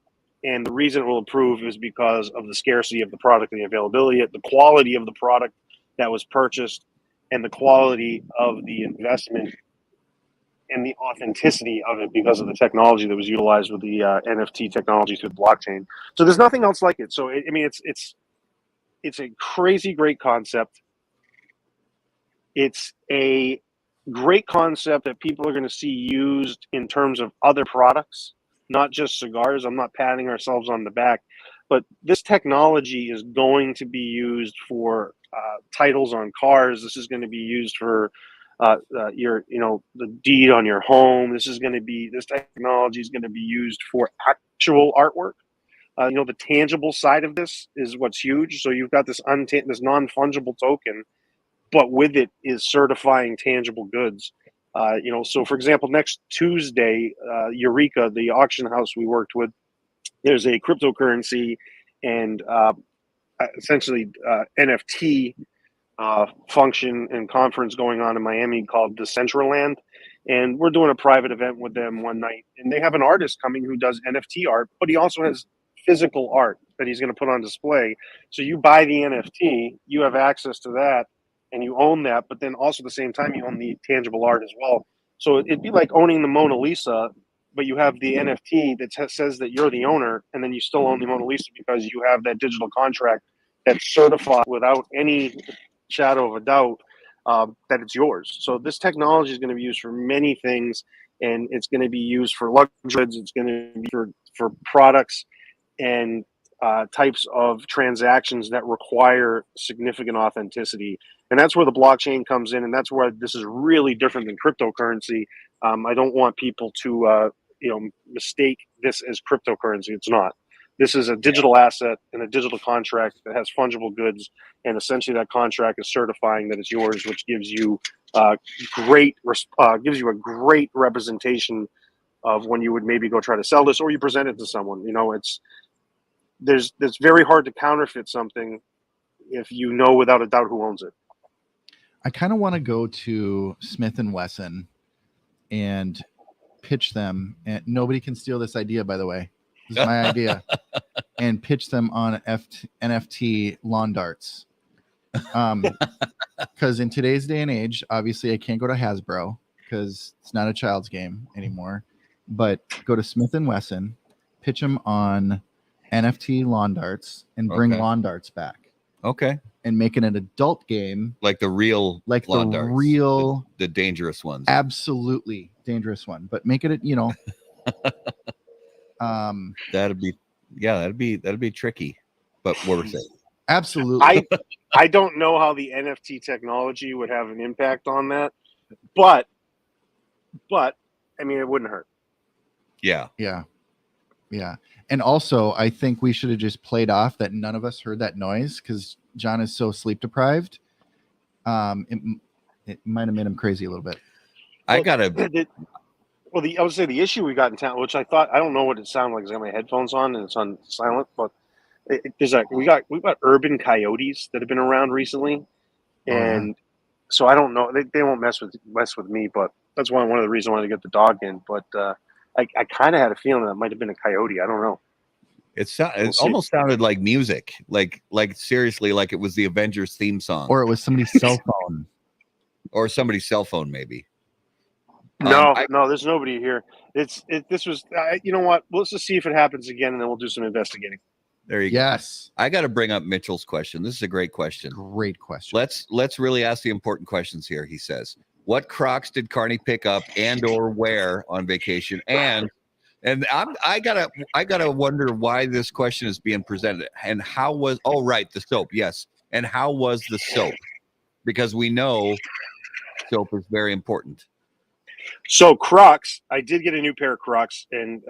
And the reason it will improve is because of the scarcity of the product and the availability, the quality of the product that was purchased, and the quality of the investment and the authenticity of it because of the technology that was utilized with the NFT technology through the blockchain. So there's nothing else like it. So it's a crazy great concept. It's a great concept that people are going to see used in terms of other products, not just cigars. I'm not patting ourselves on the back, But this technology is going to be used for titles on cars. This is going to be used for the deed on your home. This technology is going to be used for actual artwork. The tangible side of this is what's huge. So you've got this non-fungible token, but with it is certifying tangible goods. So for example, next Tuesday, Eureka, the auction house we worked with, there's a cryptocurrency and essentially NFT function and conference going on in Miami called Decentraland. And we're doing a private event with them one night. And they have an artist coming who does NFT art, but he also has physical art that he's going to put on display. So you buy the NFT, you have access to that, and you own that. But then also at the same time, you own the tangible art as well. So it'd be like owning the Mona Lisa, but you have the NFT that says that you're the owner, and then you still own the Mona Lisa because you have that digital contract that's certified without any shadow of a doubt that it's yours. So this technology is going to be used for many things, and it's going to be used for luxury goods. It's going to be for products and types of transactions that require significant authenticity. And that's where the blockchain comes in, and that's where this is really different than cryptocurrency. I don't want people to mistake this as cryptocurrency. It's not. This is a digital asset and a digital contract that has fungible goods, and essentially that contract is certifying that it's yours, which gives you a great representation of when you would maybe go try to sell this or you present it to someone. It's very hard to counterfeit something if you know without a doubt who owns it. I kind of want to go to Smith & Wesson and pitch them, and nobody can steal this idea, by the way. This is my idea. And pitch them on NFT lawn darts. Because in today's day and age, obviously I can't go to Hasbro because it's not a child's game anymore. But go to Smith & Wesson, pitch them on NFT lawn darts, and bring lawn darts back. Okay. And make it an adult game. Like the real lawn darts. The dangerous ones. Absolutely dangerous one. But make it, that'd be tricky, but worth it. Absolutely. I don't know how the NFT technology would have an impact on that, but I mean, it wouldn't hurt. Yeah. And also, I think we should have just played off that none of us heard that noise because John is so sleep deprived. It might have made him crazy a little bit. I would say the issue we got in town, which I don't know what it sounded like. I got my headphones on and it's on silent, but we got urban coyotes that have been around recently, and so I don't know. They won't mess with me, but that's one of the reasons I wanted to get the dog in. But I kind of had a feeling that might have been a coyote. I don't know. It almost sounded like music, like seriously, like it was the Avengers theme song, or it was somebody's cell phone, or somebody's cell phone, maybe. No, there's nobody here. This was, you know what? Let's just see if it happens again, and then we'll do some investigating. There you go. Yes. I got to bring up Mitchell's question. This is a great question. Great question. Let's really ask the important questions here. He says, what Crocs did Carney pick up and or wear on vacation? And I gotta wonder why this question is being presented. And how was the soap? Yes. And how was the soap? Because we know soap is very important. So Crocs, I did get a new pair of Crocs, and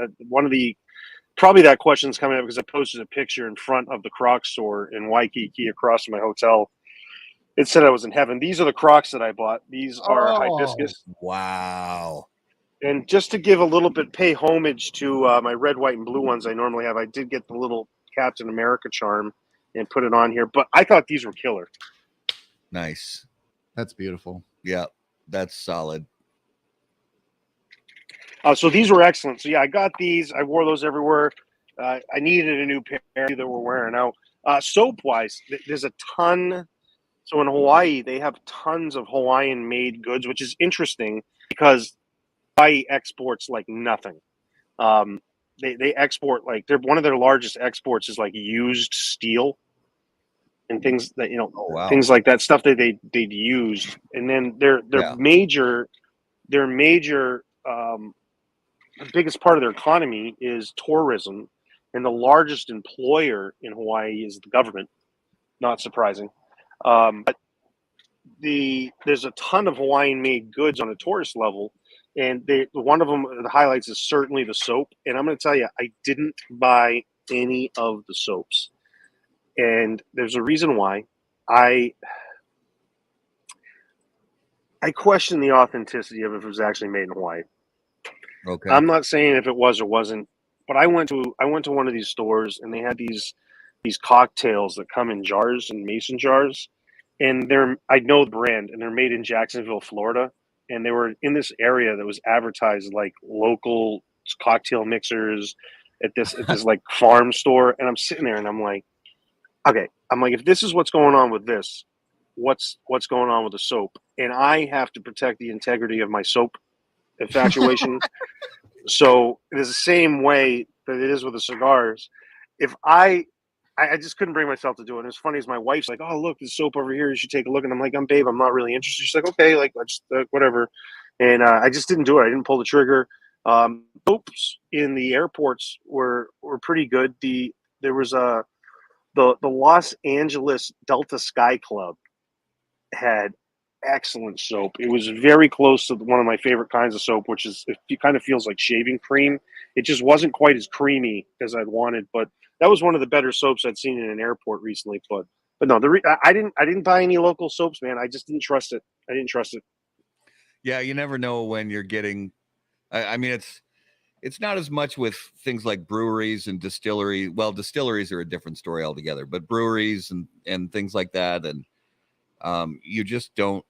probably that question's coming up because I posted a picture in front of the Crocs store in Waikiki across from my hotel. It said I was in heaven. These are the Crocs that I bought. These are hibiscus. Wow. And just to give a little bit, pay homage to my red, white, and blue ones I normally have, I did get the little Captain America charm and put it on here. But I thought these were killer. Nice. That's beautiful. Yeah, that's solid. So these were excellent. So yeah, I got these. I wore those everywhere. I needed a new pair that we're wearing now. Soap wise, there's a ton. So in Hawaii, they have tons of Hawaiian made goods, which is interesting because Hawaii exports like nothing. They export one of their largest exports is like used steel and things that things like that, stuff that they'd used. And then their major the biggest part of their economy is tourism, and the largest employer in Hawaii is the government. Not surprising. But there's a ton of Hawaiian-made goods on a tourist level, and one of them, the highlights is certainly the soap. And I'm going to tell you, I didn't buy any of the soaps, and there's a reason why. I question the authenticity of if it was actually made in Hawaii. Okay. I'm not saying if it was or wasn't, but I went to one of these stores, and they had these cocktails that come in jars, in mason jars, and I know the brand, and they're made in Jacksonville, Florida, and they were in this area that was advertised like local cocktail mixers at this like farm store, and I'm sitting there and I'm like, okay, if this is what's going on with this, what's going on with the soap? And I have to protect the integrity of my soap infatuation. So it is the same way that it is with the cigars. If I just couldn't bring myself to do it. And it's funny as my wife's like, "Oh, look, there's soap over here. You should take a look." And I'm like, "Babe, I'm not really interested." She's like, "Okay, like, let's whatever." And I just didn't do it. I didn't pull the trigger. Soaps in the airports were pretty good. There was the Los Angeles Delta Sky Club had excellent soap. It was very close to one of my favorite kinds of soap, which is, it kind of feels like shaving cream. It just wasn't quite as creamy as I'd wanted, but that was one of the better soaps I'd seen in an airport recently. But no, I didn't buy any local soaps, man. I just didn't trust it. I didn't trust it. Yeah, you never know when you're getting. I mean, it's not as much with things like breweries and distilleries. Well, distilleries are a different story altogether, but breweries and things like that, and you just don't.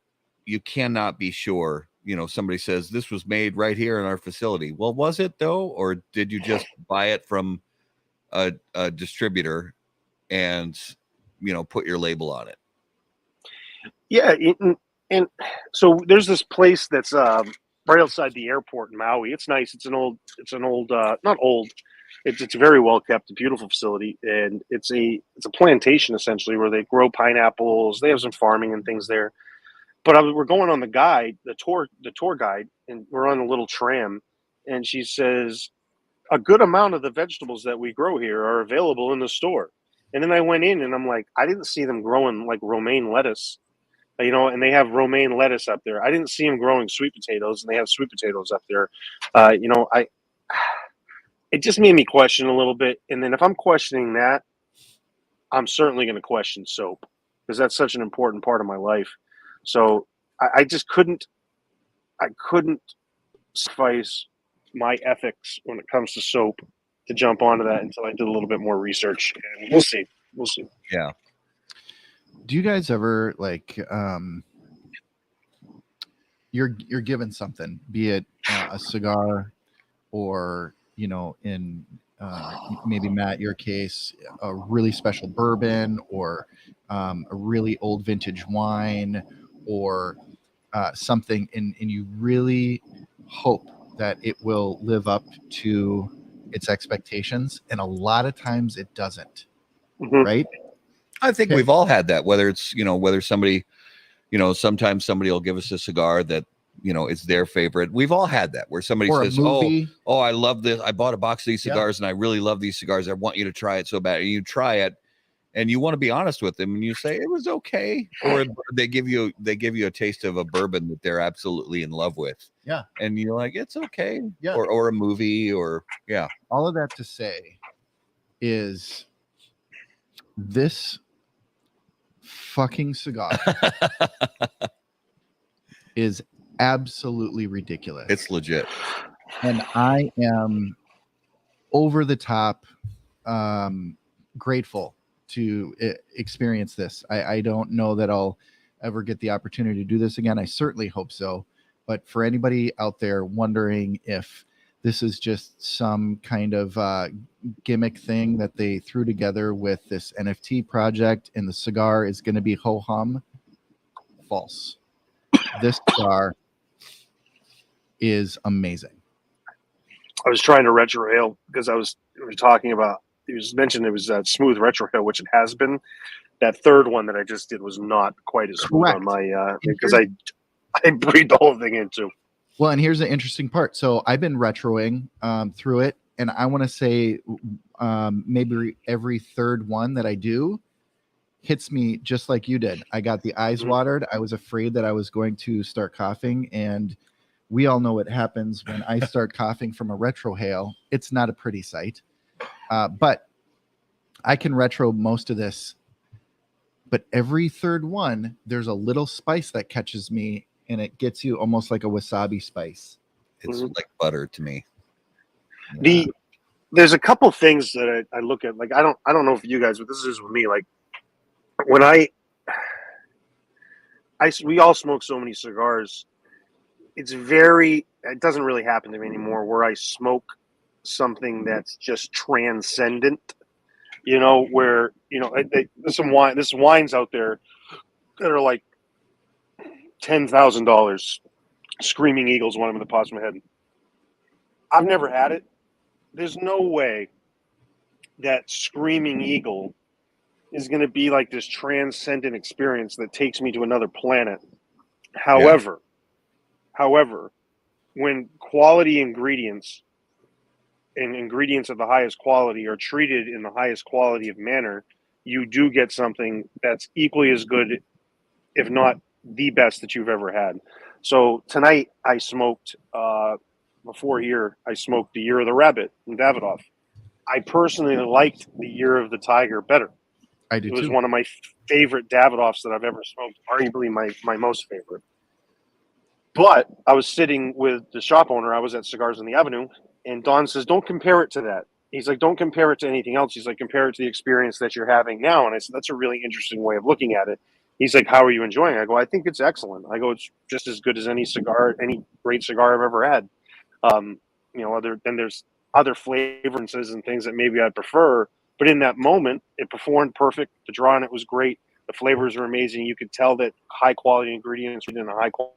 You cannot be sure. Somebody says this was made right here in our facility. Well, was it though, or did you just buy it from a distributor and put your label on it? Yeah, and so there's this place that's right outside the airport in Maui. It's nice. It's an old not old. It's a very well kept, beautiful facility, and it's a plantation essentially where they grow pineapples. They have some farming and things there. But we're going on the tour guide, and we're on a little tram, and she says a good amount of the vegetables that we grow here are available in the store. And then I went in, and I'm like, I didn't see them growing like romaine lettuce, and they have romaine lettuce up there. I didn't see them growing sweet potatoes, and they have sweet potatoes up there. It just made me question a little bit. And then if I'm questioning that, I'm certainly going to question soap, because that's such an important part of my life. So I just couldn't sacrifice my ethics when it comes to soap to jump onto that until I did a little bit more research. And we'll see. Yeah. Do you guys ever you're given something, be it a cigar or in maybe Matt, your case, a really special bourbon or a really old vintage wine or something, and you really hope that it will live up to its expectations, and a lot of times it doesn't. Mm-hmm. Right? I think we've all had that, whether it's whether somebody sometimes somebody will give us a cigar that it's their favorite. We've all had that where somebody says, oh, I love this. I bought a box of these cigars and I really love these cigars. I want you to try it so bad. And you try it and you want to be honest with them and you say it was okay. Or they give you a taste of a bourbon that they're absolutely in love with. Yeah. And you're like, it's okay. Yeah. Or a movie or yeah. All of that to say is this fucking cigar is absolutely ridiculous. It's legit. And I am over the top grateful to experience this. I don't know that I'll ever get the opportunity to do this again. I certainly hope so. But for anybody out there wondering if this is just some kind of gimmick thing that they threw together with this NFT project and the cigar is going to be ho-hum, false. This cigar is amazing. I was trying to retrohale because we were talking about, it was mentioned it was that smooth retrohale, which it has been. That third one that I just did was not quite as smooth on my because I breathed the whole thing into. Well, and here's the interesting part. So I've been retroing through it, and I want to say maybe every third one that I do hits me just like you did. I got the eyes watered. I was afraid that I was going to start coughing, and we all know what happens when I start coughing from a retrohale. It's not a pretty sight, but I can retro most of this. But every third one, there's a little spice that catches me, and it gets you almost like a wasabi spice. It's like butter to me. Yeah. There's a couple things that I look at. Like I don't know if you guys, but this is just with me. Like when we all smoke so many cigars. It doesn't really happen to me anymore where I smoke something that's just transcendent. Where there's some wines out there that are like $10,000. Screaming Eagle's one of them that pops in my head. I've never had it. There's no way that Screaming Eagle is going to be like this transcendent experience that takes me to another planet. However, when quality ingredients and ingredients of the highest quality are treated in the highest quality of manner, you do get something that's equally as good, if not the best that you've ever had. So tonight I smoked, before here, I smoked the Year of the Rabbit in Davidoff. I personally liked the Year of the Tiger better. I do It was too. one of my favorite Davidoffs that I've ever smoked, arguably my most favorite. But I was sitting with the shop owner. I was at Cigars on the Avenue, and Don says, "Don't compare it to that." He's like, "Don't compare it to anything else." He's like, "Compare it to the experience that you're having now." And I said, "That's a really interesting way of looking at it." He's like, "How are you enjoying it?" I go, "I think it's excellent." I go, "It's just as good as any great cigar I've ever had." There's other flavors and things that maybe I prefer, but in that moment, it performed perfect. The draw on it was great. The flavors were amazing. You could tell that high quality ingredients were in a high quality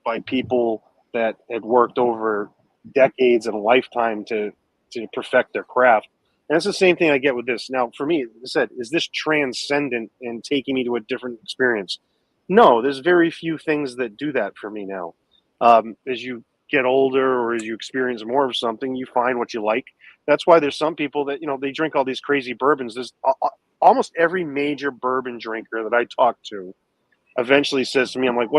by people that had worked over decades and a lifetime to perfect their craft. And it's the same thing I get with this. Now, for me, as I said, is this transcendent and taking me to a different experience? No, there's very few things that do that for me now. As you get older or as you experience more of something, you find what you like. That's why there's some people that, they drink all these crazy bourbons. There's almost every major bourbon drinker that I talk to eventually says to me, I'm like,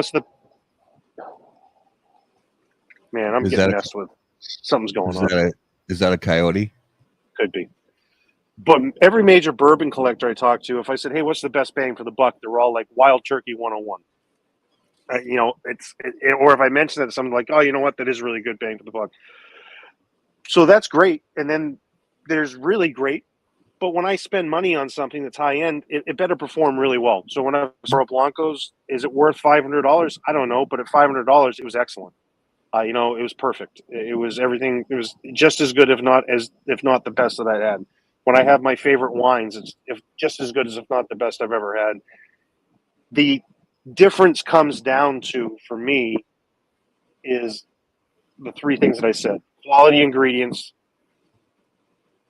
I'm getting messed with. Something's going on. Is that a coyote? Could be. But every major bourbon collector I talk to, if I said, "Hey, what's the best bang for the buck?" They're all like Wild Turkey 101. Or if I mention that to someone, like, "Oh, you know what? That is really good bang for the buck." So that's great. And then there's really great. But when I spend money on something that's high end, it better perform really well. So when I Cerro Blancos, is it worth $500? I don't know, but at $500, it was excellent. It was perfect. It was everything. It was just as good, if not the best that I had. When I have my favorite wines, it's just as good as, if not the best I've ever had. The difference comes down to, for me, is the three things that I said: quality ingredients,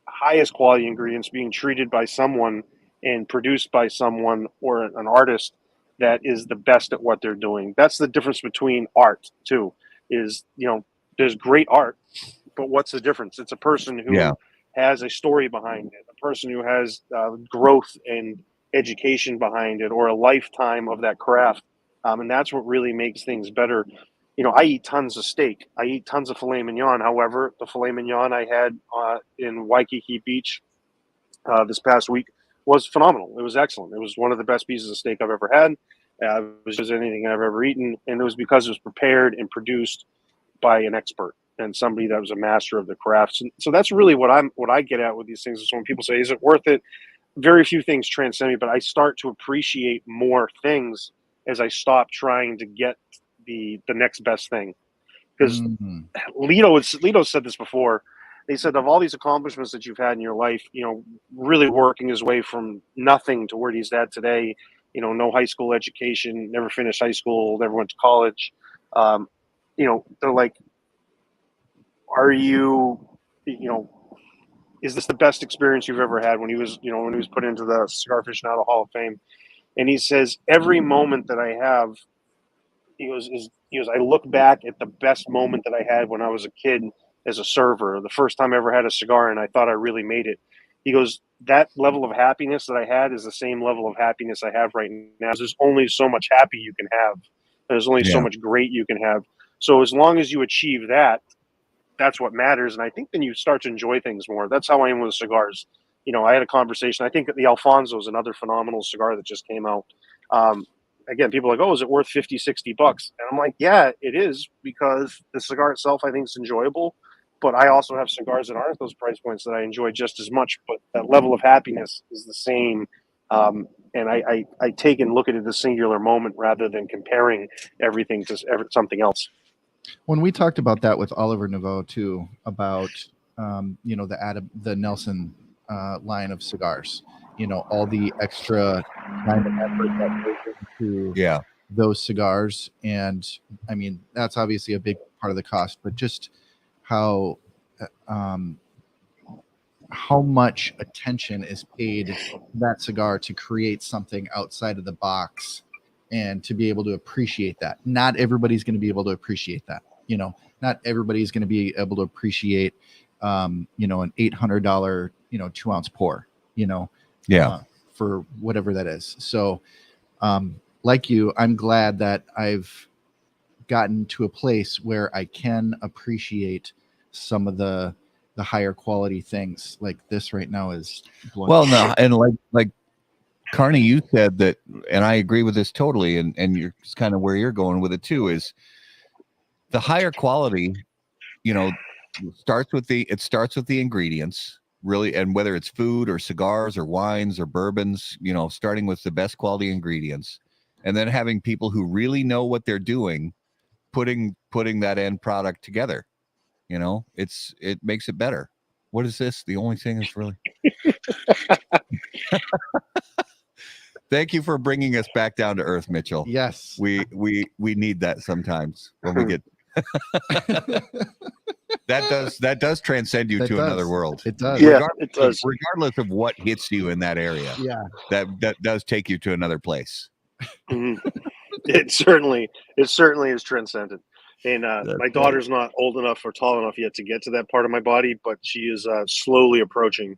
highest quality ingredients being treated by someone and produced by someone or an artist that is the best at what they're doing. That's the difference between art too. There's great art, but what's the difference? It's a person who has a story behind it, a person who has growth and education behind it, or a lifetime of that craft. And that's what really makes things better. I eat tons of steak. I eat tons of filet mignon. However, the filet mignon I had in Waikiki Beach this past week was phenomenal. It was excellent. It was one of the best pieces of steak I've ever had. It was just anything I've ever eaten. And it was because it was prepared and produced by an expert and somebody that was a master of the crafts. And so that's really what I get at with these things. Is when people say, "Is it worth it?" Very few things transcend me, but I start to appreciate more things as I stop trying to get the next best thing. Because Lito said this before. He said, of all these accomplishments that you've had in your life, really working his way from nothing to where he's at today, no high school education, never finished high school, never went to college. They're like, are you, is this the best experience you've ever had? When he was put into the Cigar Aficionado Hall of Fame. And he says, every moment that I have, he goes, I look back at the best moment that I had when I was a kid, as a server, the first time I ever had a cigar, and I thought I really made it. He goes, that level of happiness that I had is the same level of happiness I have right now. There's only so much happy you can have. There's only so much great you can have. So as long as you achieve that, that's what matters. And I think then you start to enjoy things more. That's how I am with cigars. You know, I had a conversation. I think the Alfonso is another phenomenal cigar that just came out. Again, people are like, oh, is it worth $50, $60? And I'm like, yeah, it is, because the cigar itself, I think, is enjoyable. But I also have cigars that aren't those price points that I enjoy just as much. But that level of happiness is the same. And I take and look at it as a singular moment rather than comparing everything to something else. When we talked about that with Oliver Naveau too, about the Nelson line of cigars, all the extra time and effort that goes into those cigars, and I mean that's obviously a big part of the cost, but just how much attention is paid to that cigar to create something outside of the box. And to be able to appreciate that. Not everybody's going to be able to appreciate that. Not everybody's going to be able to appreciate, an $800, 2-ounce pour, for whatever that is. So, like you, I'm glad that I've gotten to a place where I can appreciate some of the higher quality things. Like this right now is well, no, and like Carney, you said that, and I agree with this totally, and you're kind of where you're going with it too, is the higher quality, starts with the ingredients, really, and whether it's food or cigars or wines or bourbons, starting with the best quality ingredients, and then having people who really know what they're doing, putting that end product together. It makes it better. What is this? The only thing that's really Thank you for bringing us back down to earth, Mitchell. Yes. We need that sometimes when we get that does transcend you to another world. It does. Yeah, it does. Regardless of what hits you in that area. Yeah. That does take you to another place. Mm-hmm. It certainly is transcendent. And my daughter's not old enough or tall enough yet to get to that part of my body, but she is slowly approaching,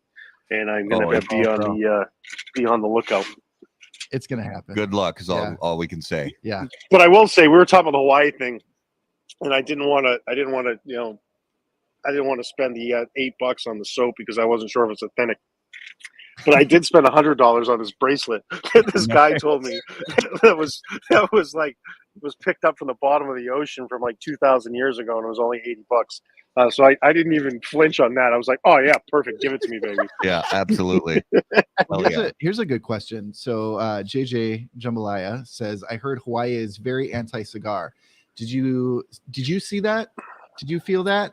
and I'm going to be on the lookout. It's going to happen. Good luck is all we can say. Yeah. But I will say, we were talking about the Hawaii thing, and I didn't want to spend the $8 on the soap because I wasn't sure if it's authentic. But I did spend $100 on this bracelet that this guy told me that was picked up from the bottom of the ocean from like 2,000 years ago, and it was only $80. So I didn't even flinch on that. I was like, oh yeah, perfect, give it to me, baby. Yeah, absolutely. Here's a good question. So JJ Jambalaya says, I heard Hawaii is very anti-cigar. Did you see that? Did you feel that?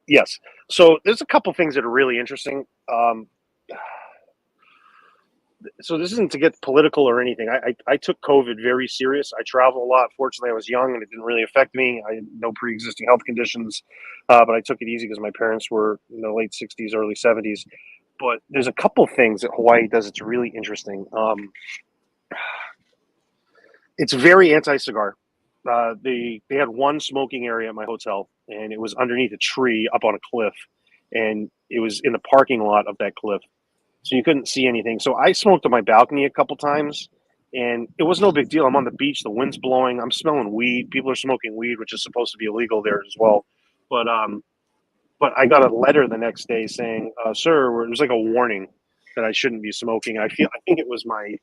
Yes. So there's a couple things that are really interesting. So this isn't to get political or anything. I took COVID very serious. I travel a lot. Fortunately, I was young and it didn't really affect me. I had no pre-existing health conditions, but I took it easy because my parents were in the late 60s, early 70s. But there's a couple things that Hawaii does that's really interesting. It's very anti-cigar. They had one smoking area at my hotel, and it was underneath a tree up on a cliff, and it was in the parking lot of that cliff. So you couldn't see anything. So I smoked on my balcony a couple times, and it was no big deal. I'm on the beach, the wind's blowing, I'm smelling weed. People are smoking weed, which is supposed to be illegal there as well. But I got a letter the next day saying, "Sir," it was like a warning that I shouldn't be smoking. I think it was my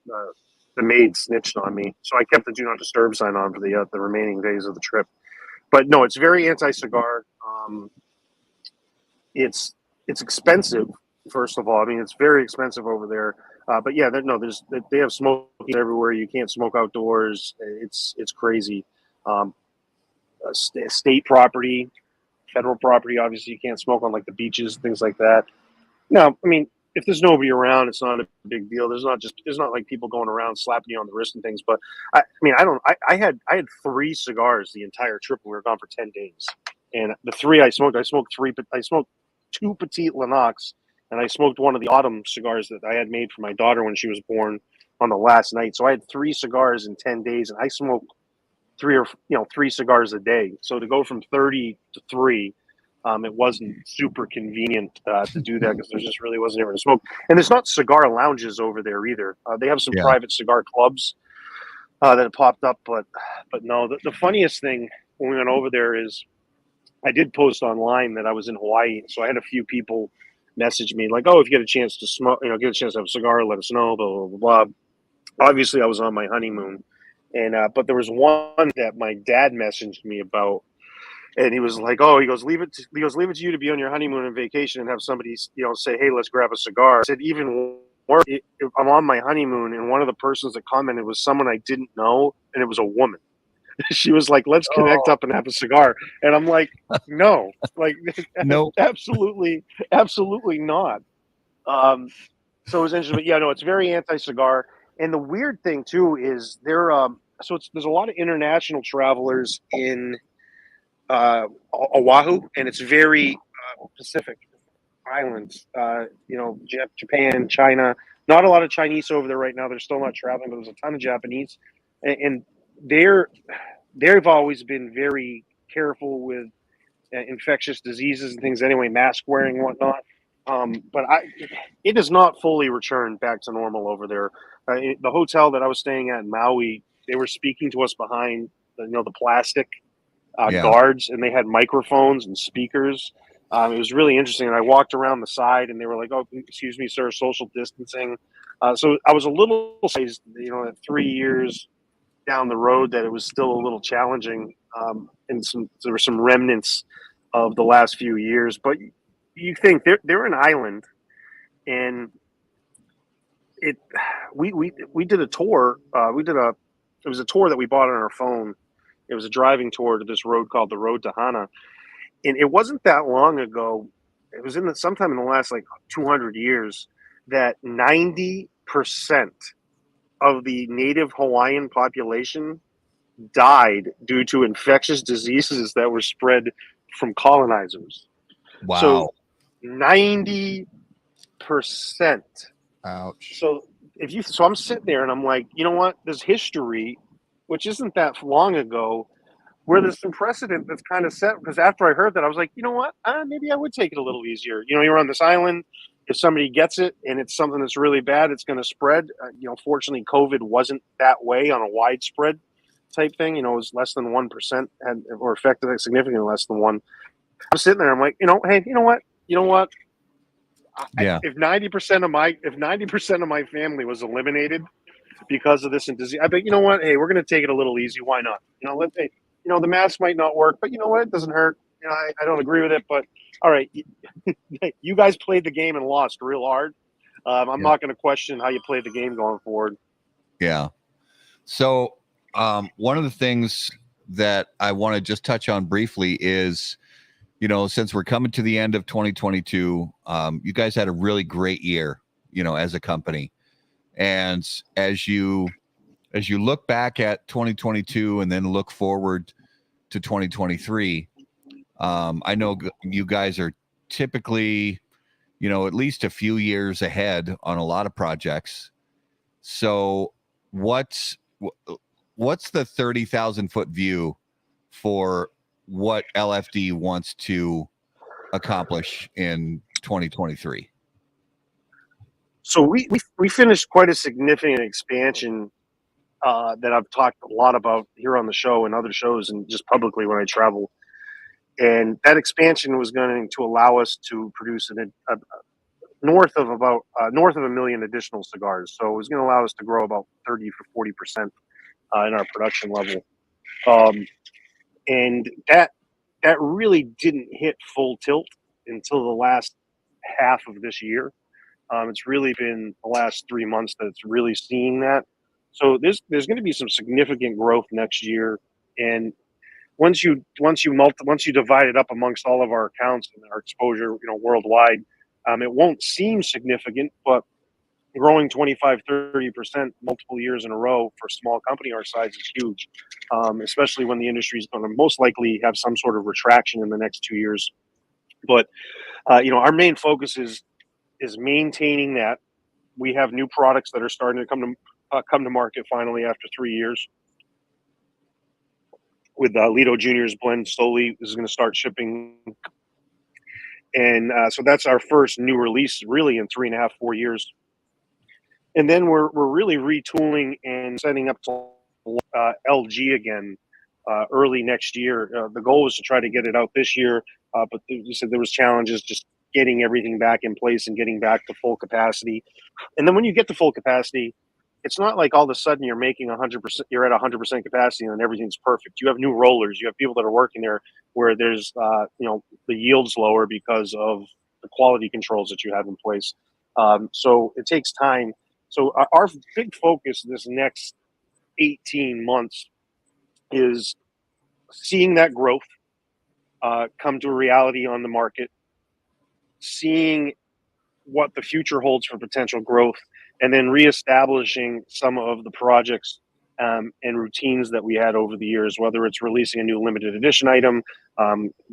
the maid snitched on me, so I kept the do not disturb sign on for the remaining days of the trip. But no, it's very anti-cigar. It's expensive. First of all, I mean, it's very expensive over there. But yeah, they have smoking everywhere. You can't smoke outdoors. It's crazy. State property, federal property, obviously you can't smoke on like the beaches, things like that. No, I mean, if there's nobody around, it's not a big deal. There's not like people going around slapping you on the wrist and things. But I had 3 cigars the entire trip. We were gone for 10 days, and the 3 I smoked 2 Petite Lennox. And I smoked one of the autumn cigars that I had made for my daughter when she was born on the last night. So I had 3 cigars in 10 days, and I smoked 3 cigars a day. So to go from 30 to 3, It wasn't super convenient to do that because there just really wasn't anywhere to smoke. And there's not cigar lounges over there either. They have some Yeah. private cigar clubs that have popped up, but no. The funniest thing when we went over there is I did post online that I was in Hawaii, so I had a few people message me like, "Oh, if you get a chance to smoke, get a chance to have a cigar, let us know." Blah blah blah. Obviously, I was on my honeymoon, and but there was one that my dad messaged me about, and he was like, "Oh, he goes, leave it to you to be on your honeymoon and vacation and have somebody, say, hey, let's grab a cigar." I said, even worse, if I'm on my honeymoon and one of the persons that commented was someone I didn't know, and it was a woman. She was like, "Let's connect up and have a cigar," and I'm like, "No, like, No. absolutely, absolutely not." So it was interesting, but yeah, no, it's very anti-cigar. And the weird thing too is there's a lot of international travelers in Oahu, and it's very Pacific Islands. Japan, China. Not a lot of Chinese over there right now. They're still not traveling, but there's a ton of Japanese, and they've always been very careful with infectious diseases and things. Anyway, mask wearing and whatnot. But it has not fully returned back to normal over there. The hotel that I was staying at in Maui, they were speaking to us behind the plastic Yeah. guards, and they had microphones and speakers. It was really interesting. And I walked around the side, and they were like, "Oh, excuse me, sir, social distancing." So I was a little surprised, at 3 years down the road, that it was still a little challenging, and there were some remnants of the last few years. But you think they're an island, and we did a tour. It was a tour that we bought on our phone. It was a driving tour to this road called the Road to Hana, and it wasn't that long ago. It was sometime in the last like 200 years that 90% of the native Hawaiian population died due to infectious diseases that were spread from colonizers. Wow. So 90%. Ouch. So I'm sitting there and I'm like, you know what? There's history, which isn't that long ago, where there's some precedent that's kind of set. Because after I heard that, I was like, you know what? Maybe I would take it a little easier. You're on this island. If somebody gets it and it's something that's really bad, it's going to spread. Fortunately, COVID wasn't that way on a widespread type thing. It was less than 1% or affected significantly less than 1. I'm sitting there. I'm like, hey, you know what? Yeah. If 90% of my family was eliminated because of this disease, I bet, you know what? Hey, we're going to take it a little easy. Why not? The mask might not work, but you know what? It doesn't hurt. I don't agree with it, but all right, you guys played the game and lost real hard. I'm not going to question how you played the game going forward. Yeah. So one of the things that I want to just touch on briefly is, since we're coming to the end of 2022, you guys had a really great year, as a company. And as you look back at 2022 and then look forward to 2023, I know you guys are typically, at least a few years ahead on a lot of projects. So what's the 30,000-foot view for what LFD wants to accomplish in 2023? So we finished quite a significant expansion that I've talked a lot about here on the show and other shows and just publicly when I travel. And that expansion was going to allow us to produce north of a million additional cigars. So it was going to allow us to grow about 30 to 40% in our production level. And that really didn't hit full tilt until the last half of this year. It's really been the last 3 months that it's really seeing that. So there's going to be some significant growth next year. And once you divide it up amongst all of our accounts and our exposure, worldwide, it won't seem significant, but growing 25-30% multiple years in a row for a small company our size is huge, especially when the industry is going to most likely have some sort of retraction in the next 2 years. But our main focus is maintaining that. We have new products that are starting to come to market finally after 3 years. With Lido Junior's blend slowly is going to start shipping And so that's our first new release really in 3.5, 4 years. And then we're really retooling and setting up to LG again early next year. The goal was to try to get it out this year, but you said there was challenges just getting everything back in place and getting back to full capacity. And then when you get to full capacity, it's not like all of a sudden you're making 100%, you're at 100% capacity and everything's perfect. You have new rollers, you have people that are working there where there's, the yield's lower because of the quality controls that you have in place. So it takes time. So our big focus this next 18 months is seeing that growth come to a reality on the market, seeing what the future holds for potential growth, and then reestablishing some of the projects and routines that we had over the years, whether it's releasing a new limited edition item,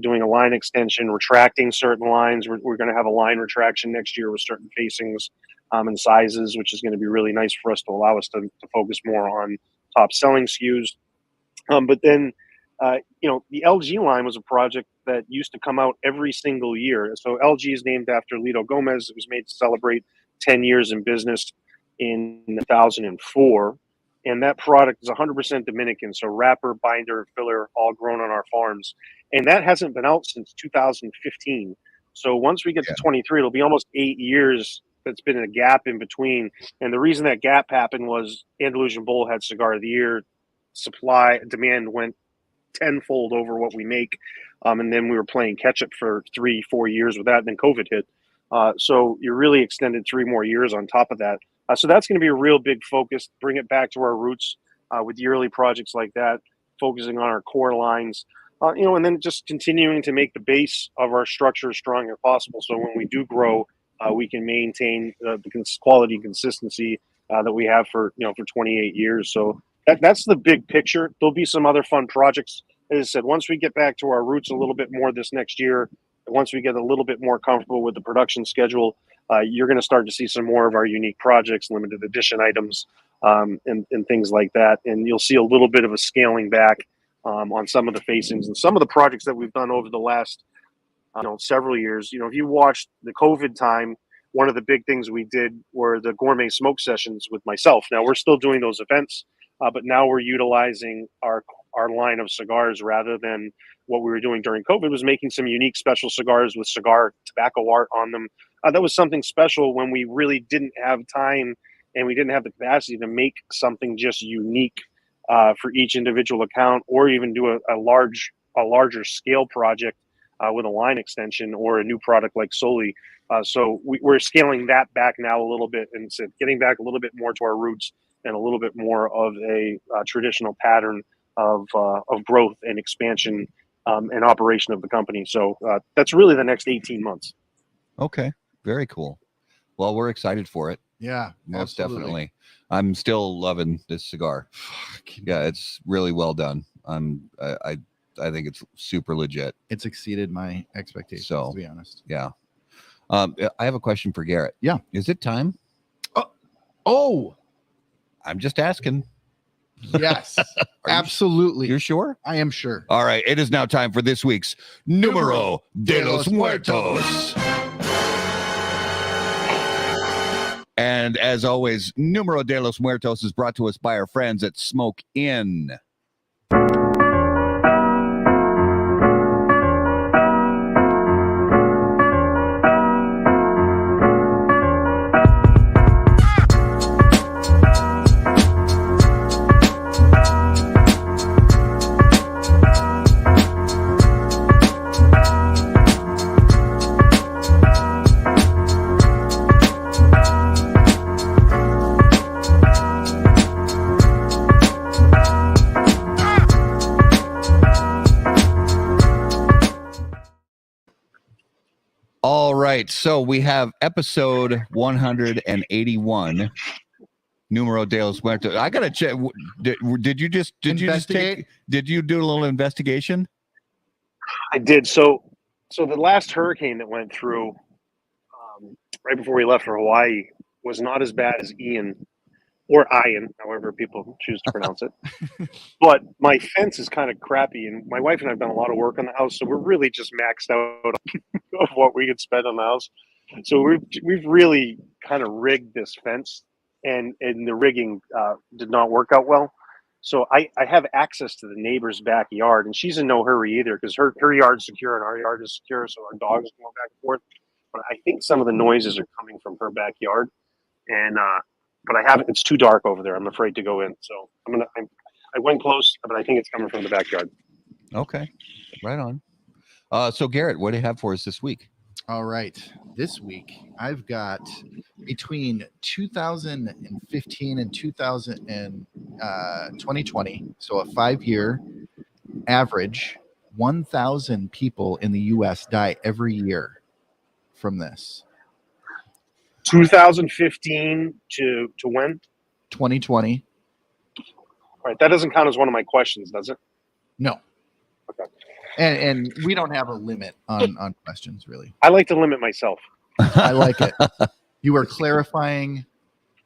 doing a line extension, retracting certain lines. We're going to have a line retraction next year with certain facings and sizes, which is going to be really nice for us to allow us to focus more on top selling SKUs. But then, the LG line was a project that used to come out every single year. So LG is named after Lido Gomez. It was made to celebrate 10 years in business in 2004. And that product is 100% Dominican. So wrapper, binder, filler, all grown on our farms. And that hasn't been out since 2015. So once we get to 23, it'll be almost 8 years that's been a gap in between. And the reason that gap happened was Andalusian Bull had Cigar of the Year. Demand went tenfold over what we make. And then we were playing catch up for 3-4 years with that. And then COVID hit. So you really extended 3 more years on top of that. So that's going to be a real big focus, bring it back to our roots with yearly projects like that, focusing on our core lines, and then just continuing to make the base of our structure as strong as possible. So when we do grow, we can maintain the quality and consistency that we have for 28 years. So that's the big picture. There'll be some other fun projects. As I said, once we get back to our roots a little bit more this next year, once we get a little bit more comfortable with the production schedule, you're going to start to see some more of our unique projects, limited edition items, and things like that. And you'll see a little bit of a scaling back on some of the facings and some of the projects that we've done over the last several years. If you watched the COVID time, one of the big things we did were the gourmet smoke sessions with myself. Now we're still doing those events, but now we're utilizing our line of cigars rather than what we were doing during COVID, was making some unique special cigars with cigar tobacco art on them. That was something special when we really didn't have time and we didn't have the capacity to make something just unique for each individual account, or even do a larger scale project with a line extension or a new product like Soli. So we're scaling that back now a little bit and getting back a little bit more to our roots and a little bit more of a traditional pattern of growth and expansion and operation of the company. So that's really the next 18 months. Okay. Very cool. Well, we're excited for it. Yeah, most absolutely. definitely. I'm still loving this cigar. Yeah, it's really well done. I think it's super legit. It's exceeded my expectations, So, to be honest. Yeah. I have a question for Garrett. Yeah. Is it time? Oh, I'm just asking. yes, absolutely. You're sure? I am sure. All right. It is now time for this week's Numero de los Muertos. And as always, Numero de los Muertos is brought to us by our friends at Smoke Inn. All right, so we have episode 181, Numero de los Muertos. I gotta check. Did you do a little investigation? I did. So the last hurricane that went through right before we left for Hawaii was not as bad as Ian. or Ian, however people choose to pronounce it. But my fence is kind of crappy, and my wife and I have done a lot of work on the house, so we're really just maxed out of what we could spend on the house. So we've really kind of rigged this fence, and the rigging did not work out well. So I have access to the neighbor's backyard, and she's in no hurry either because her yard's secure and our yard is secure, so our dogs can go back and forth. But I think some of the noises are coming from her backyard, and but I haven't. It's too dark over there. I'm afraid to go in, so I went close, but I think it's coming from the backyard. Okay, right on. So Garrett, what do you have for us this week? All right. This week, I've got between 2015 and 2020, so a 5-year average, 1,000 people in the U.S. die every year from this. 2015 to when? 2020. All right, that doesn't count as one of my questions, does it? No. Okay. And we don't have a limit on questions, really. I like to limit myself. I like it. You are clarifying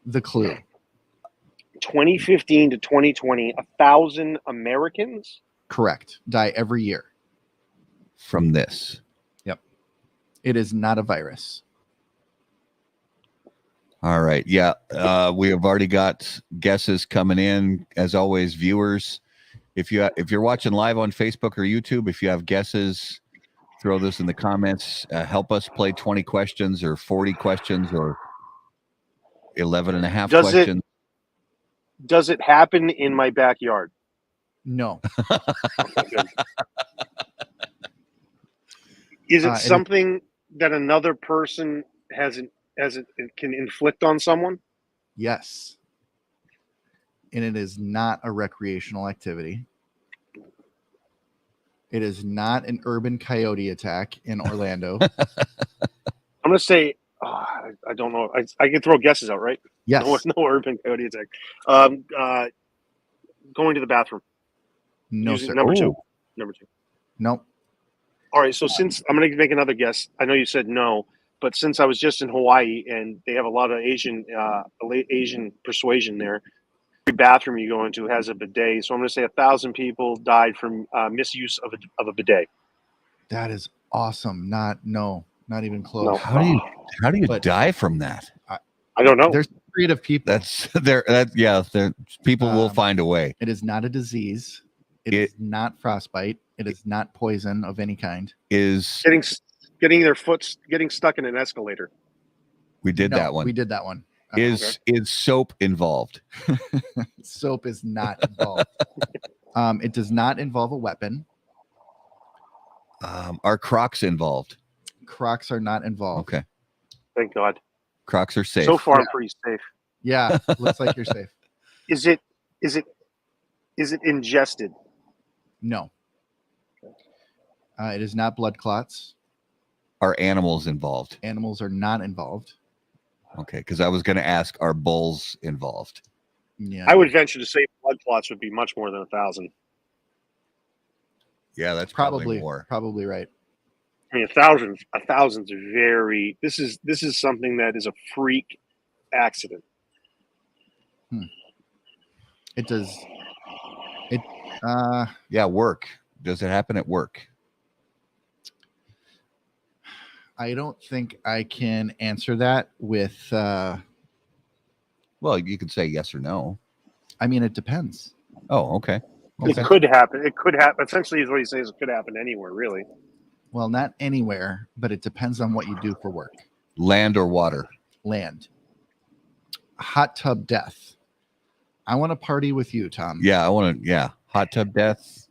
the clue. 2015 to 2020, 1,000 Americans? Correct. Die every year. From this. Yep. It is not a virus. All right. Yeah. We have already got guesses coming in. As always, viewers, if you're watching live on Facebook or YouTube, if you have guesses, throw this in the comments. Help us play 20 questions or 40 questions or 11 and a half questions. Does it happen in my backyard? No. Is it something that another person can inflict on someone? Yes. And it is not a recreational activity. It is not an urban coyote attack in Orlando. I'm going to say, I don't know. I can throw guesses out, right? Yes. No urban coyote attack. Going to the bathroom. No, sir. Number two. Nope. All right. So since I'm going to make another guess, I know you said no, but since I was just in Hawaii and they have a lot of Asian persuasion there, every bathroom you go into has a bidet. So I'm going to say 1,000 people died from misuse of a bidet. That is awesome. Not even close. No. How do you die from that? I don't know. There's creative people. People will find a way. It is not a disease. It is not frostbite. It is not poison of any kind. Is getting their foot getting stuck in an escalator. We did that one. We did that one. Is soap involved? Soap is not involved. It does not involve a weapon. Are Crocs involved? Crocs are not involved. Okay. Thank God. Crocs are safe. So far, I'm pretty safe. Yeah, looks like you're safe. Is it ingested? No. It is not blood clots. Are animals involved? Animals are not involved. Okay, because I was going to ask, are bulls involved? Yeah. I would venture to say blood clots would be much more than 1,000. Yeah, that's probably more. Probably right. I mean, 1,000's very. This is something that is a freak accident. It does. Work. Does it happen at work? I don't think I can answer that with. Well, you could say yes or no. I mean, it depends. Oh, okay. It could happen. It could happen. Essentially, is what he says. It could happen anywhere, really. Well, not anywhere, but it depends on what you do for work. Land or water? Land. Hot tub death. I want to party with you, Tom. Yeah, I want to. Yeah, hot tub death.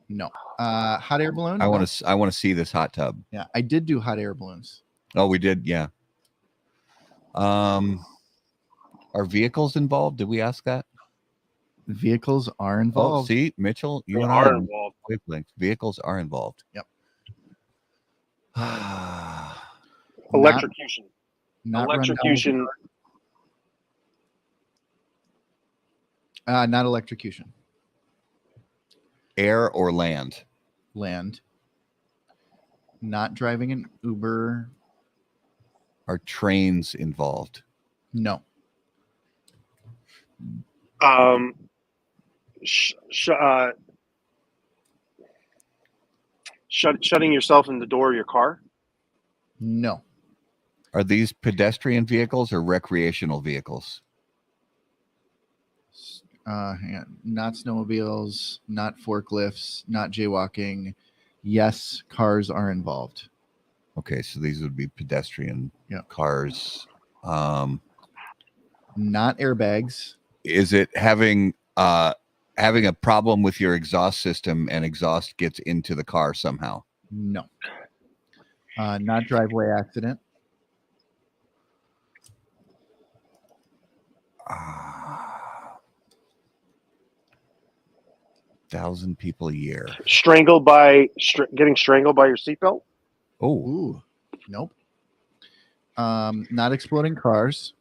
No. Hot air balloon. I want to see this hot tub. Yeah, I did do hot air balloons. Oh, we did. Yeah. Are vehicles involved? Did we ask that? Vehicles are Oh, involved. see, Mitchell, you and I are involved. wavelengths. Vehicles are involved. Yep. Electrocution. Not Electrocution. Not electrocution. Air or land? Land. Not driving an Uber. Are trains involved? No. Shutting yourself in the door of your car. No. Are these pedestrian vehicles or recreational vehicles? Hang on. Not snowmobiles, not forklifts, not jaywalking. Yes, cars are involved. Okay, so these would be pedestrian Yeah. cars. Not airbags. Is it having a problem with your exhaust system and exhaust gets into the car somehow? No. Not driveway accident. 1,000 people a year. Getting strangled by your seatbelt. Oh, Ooh. Nope. Not exploding cars.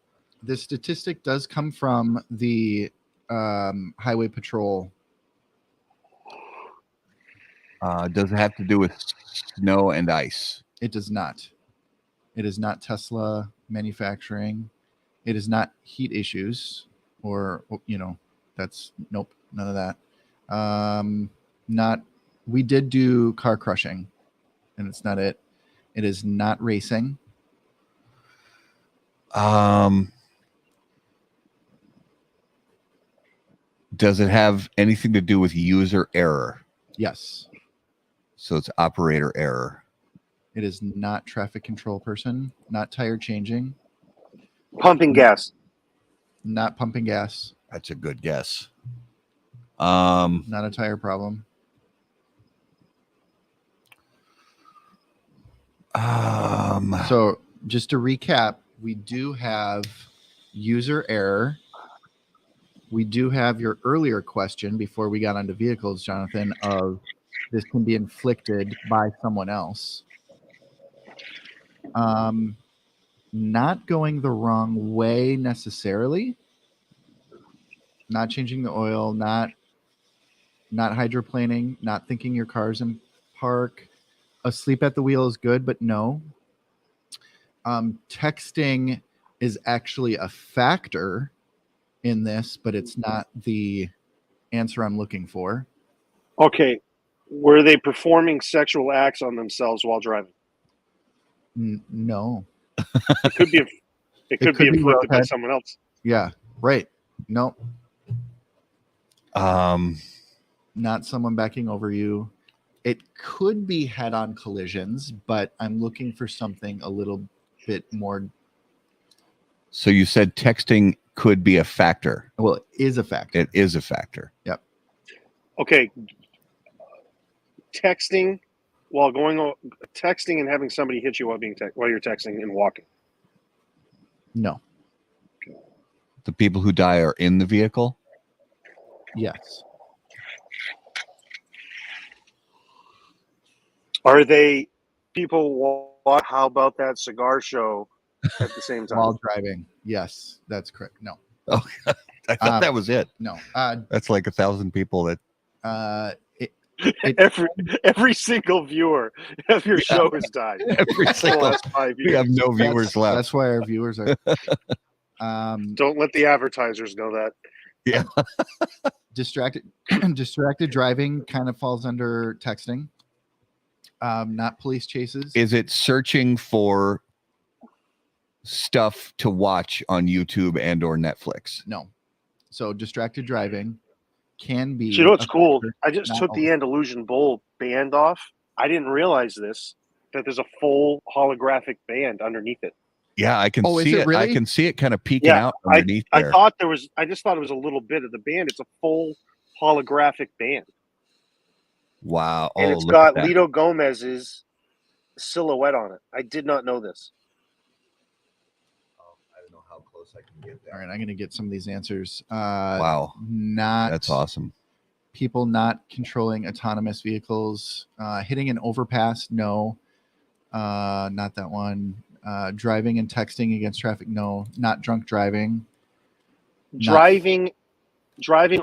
This statistic does come from the Highway Patrol. does it have to do with snow and ice? It does not. It is not Tesla manufacturing. It is not heat issues or, that's nope, none of that. We did do car crushing, and it's not it. It is not racing. Does it have anything to do with user error? Yes. So it's operator error. It is not traffic control person, not tire changing, Pumping gas. not pumping gas, That's a good guess. not a tire problem. So just to recap, we do have user error. We do have your earlier question before we got onto vehicles, Jonathan, of this can be inflicted by someone else. Not going the wrong way necessarily. Not changing the oil, not hydroplaning, not thinking your car's in park. Asleep at the wheel is good, but no. Texting is actually a factor in this, but it's not the answer I'm looking for. Okay. Were they performing sexual acts on themselves while driving? No. It could be. It could be inflicted by someone else. Yeah. Right. No. Not someone backing over you. It could be head-on collisions, but I'm looking for something a little bit more. So you said texting could be a factor. Well, it is a factor. It is a factor. Yep. Okay. Texting and having somebody hit you while you're texting and walking. No. The people who die are in the vehicle? Yes. Are they people watch How About That Cigar show at the same time? While driving. Yes, that's correct. No. Oh, I thought that was it. No. That's like 1,000 people that. Every single viewer of your show has died. Every single. We have no viewers left. That's why our viewers are. Don't let the advertisers know that. Yeah. Distracted driving kind of falls under texting. Not police chases. Is it searching for stuff to watch on YouTube and or Netflix? No. So distracted driving can be. You know what's cool? I just took the Andalusian Bull band off. I didn't realize that there's a full holographic band underneath it. Yeah, I can see it. Really? I can see it kind of peeking out underneath there. I just thought it was a little bit of the band. It's a full holographic band. Wow. And it's got Lito Gomez's silhouette on it. I did not know this. I don't know how close I can get there. All right, I'm going to get some of these answers. Wow. That's awesome. People not controlling autonomous vehicles. Hitting an overpass, no. Not that one. Driving and texting against traffic, no. Not drunk driving. Driving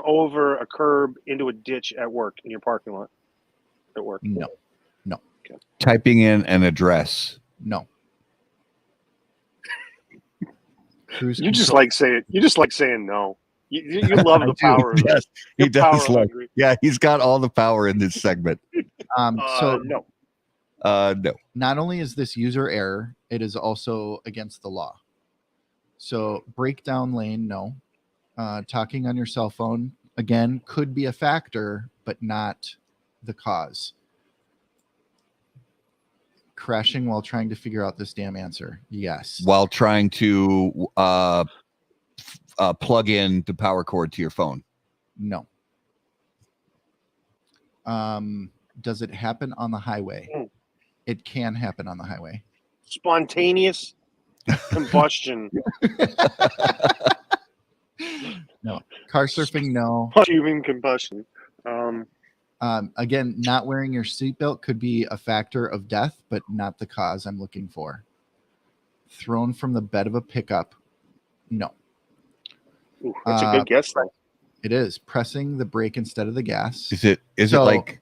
over a curb into a ditch at work in your parking lot. At work. No. Okay. Typing in an address. No. You just like saying no. You love the power. Yes, he You're power does love. hungry. Yeah, he's got all the power in this segment. So No. No. not only is this user error, it is also against the law. So breakdown lane, no. Talking on your cell phone, again, could be a factor, but not the cause. Crashing while trying to figure out this damn answer. Yes. While trying to plug in the power cord to your phone. No. Does it happen on the highway? It can happen on the highway. Spontaneous combustion. No. Car surfing, no. Human combustion. Again, not wearing your seatbelt could be a factor of death, but not the cause I'm looking for. Thrown from the bed of a pickup, no. Ooh, that's a good guess, though. It is pressing the brake instead of the gas. Is it So like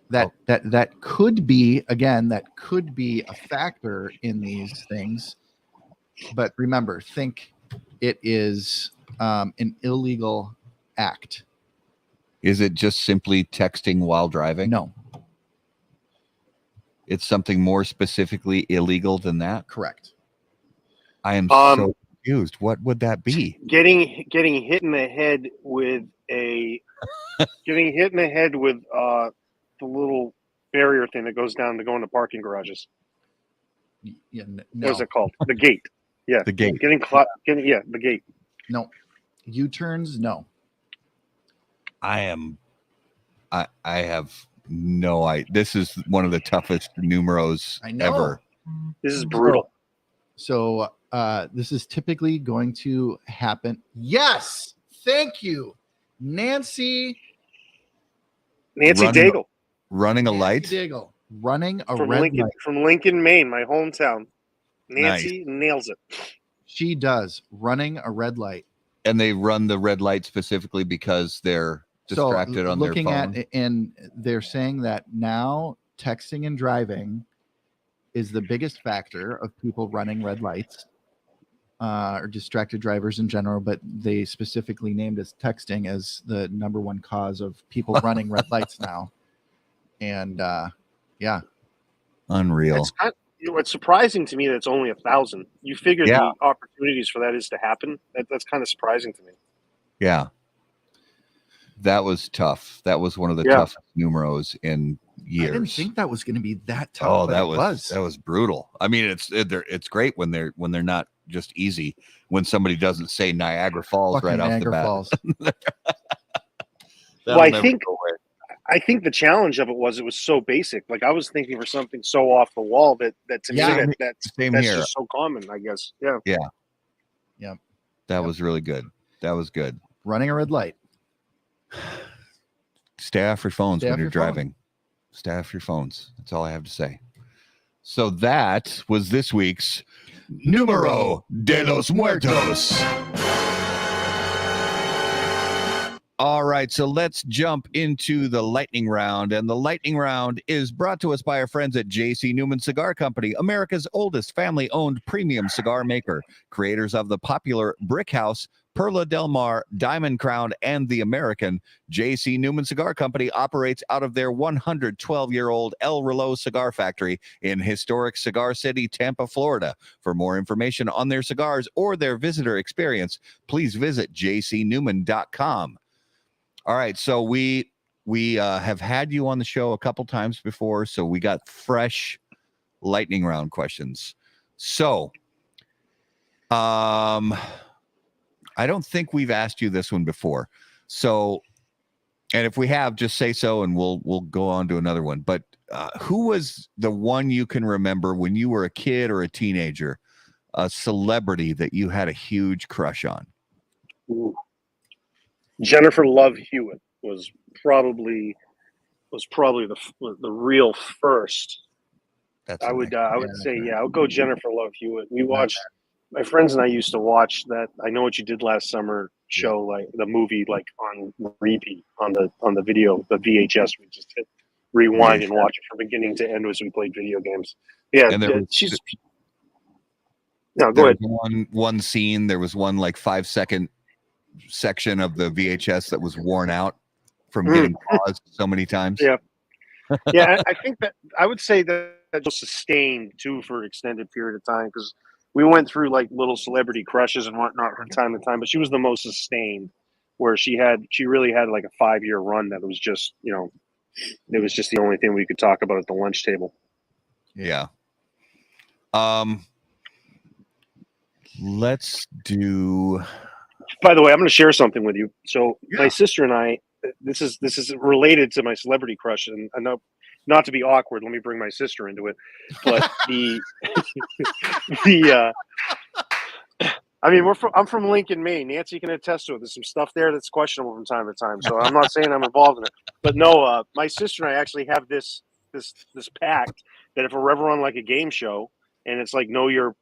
that could be, again, that could be a factor in these things. But remember, think it is an illegal act. is it just simply texting while driving? No, It's something more specifically illegal than that? correct. I am so confused. What would that be? Getting hit in the head with the little barrier thing that goes down to go into parking garages. Yeah, no. What's it called? The gate. Yeah, The gate. the gate. No. U-turns, no. I have no idea. This is one of the toughest numeros I know. ever. This is brutal. So this is typically going to happen. Yes, thank you, Nancy Daigle Running a light? Daigle, running a from red Lincoln, light. from Lincoln, Maine, my hometown. Nancy nails it. She does running a red light. And they run the red light specifically because they're distracted on their looking phone. at, and they're saying that now texting and driving is the biggest factor of people running red lights or distracted drivers in general, but they specifically named as texting as the number one cause of people running red lights now. And yeah, Unreal. It's surprising to me that it's only 1,000. You figure Yeah. the opportunities for that is to happen. That's kind of surprising to me. Yeah. That was tough. That was one of the toughest numeros in years. I didn't think that was going to be that tough. Oh, but that it was brutal. I mean, it's great when they're not just easy. When somebody doesn't say Niagara Falls Fucking right off the Niagara bat. Falls. Well, I think the challenge of it was so basic. Like I was thinking for something so off the wall that to Yeah. me that's Same here. just so common, I guess. Yeah. Yep. That was really good. That was good. Running a red light. Stay off your phones Stay when off you're your phone. driving. Stay off your phones. That's all I have to say. So that was this week's Numero de los Muertos. All right, so let's jump into the lightning round. And the lightning round is brought to us by our friends at J.C. Newman Cigar Company, America's oldest family-owned premium cigar maker, creators of the popular Brick House, Perla Del Mar, Diamond Crown, and the American. J.C. Newman Cigar Company operates out of their 112-year-old El Reloj Cigar Factory in historic Cigar City, Tampa, Florida. For more information on their cigars or their visitor experience, please visit jcnewman.com. All right, so we have had you on the show a couple times before, so we got fresh lightning round questions. So, I don't think we've asked you this one before. So, and if we have, just say so, and we'll go on to another one. But who was the one you can remember when you were a kid or a teenager, a celebrity that you had a huge crush on? Ooh. Jennifer Love Hewitt was probably the real first. That's I would say I would go Jennifer Love Hewitt. We watched, my friends and I used to watch that I Know What You Did Last Summer show, like the movie, like on repeat on the video, the VHS. We just hit rewind and watch it from beginning to end as we played video games. Yeah, And she's. No, go ahead. One scene. There was one like 5-second section of the VHS that was worn out from getting paused so many times. Yeah. Yeah, I think that I would say that was sustained too for an extended period of time, because we went through like little celebrity crushes and whatnot from time to time, but she was the most sustained, where she really had like a 5-year run that was just, it was just the only thing we could talk about at the lunch table. Yeah. Let's do. By the way, I'm going to share something with you. So Yeah. my sister and I, this is related to my celebrity crush, and I know, not to be awkward, let me bring my sister into it. But I mean, I'm from Lincoln, Maine. Nancy can attest to it. There's some stuff there that's questionable from time to time. So I'm not saying I'm involved in it, but no, my sister and I actually have this pact that if we're ever on like a game show, and it's like know your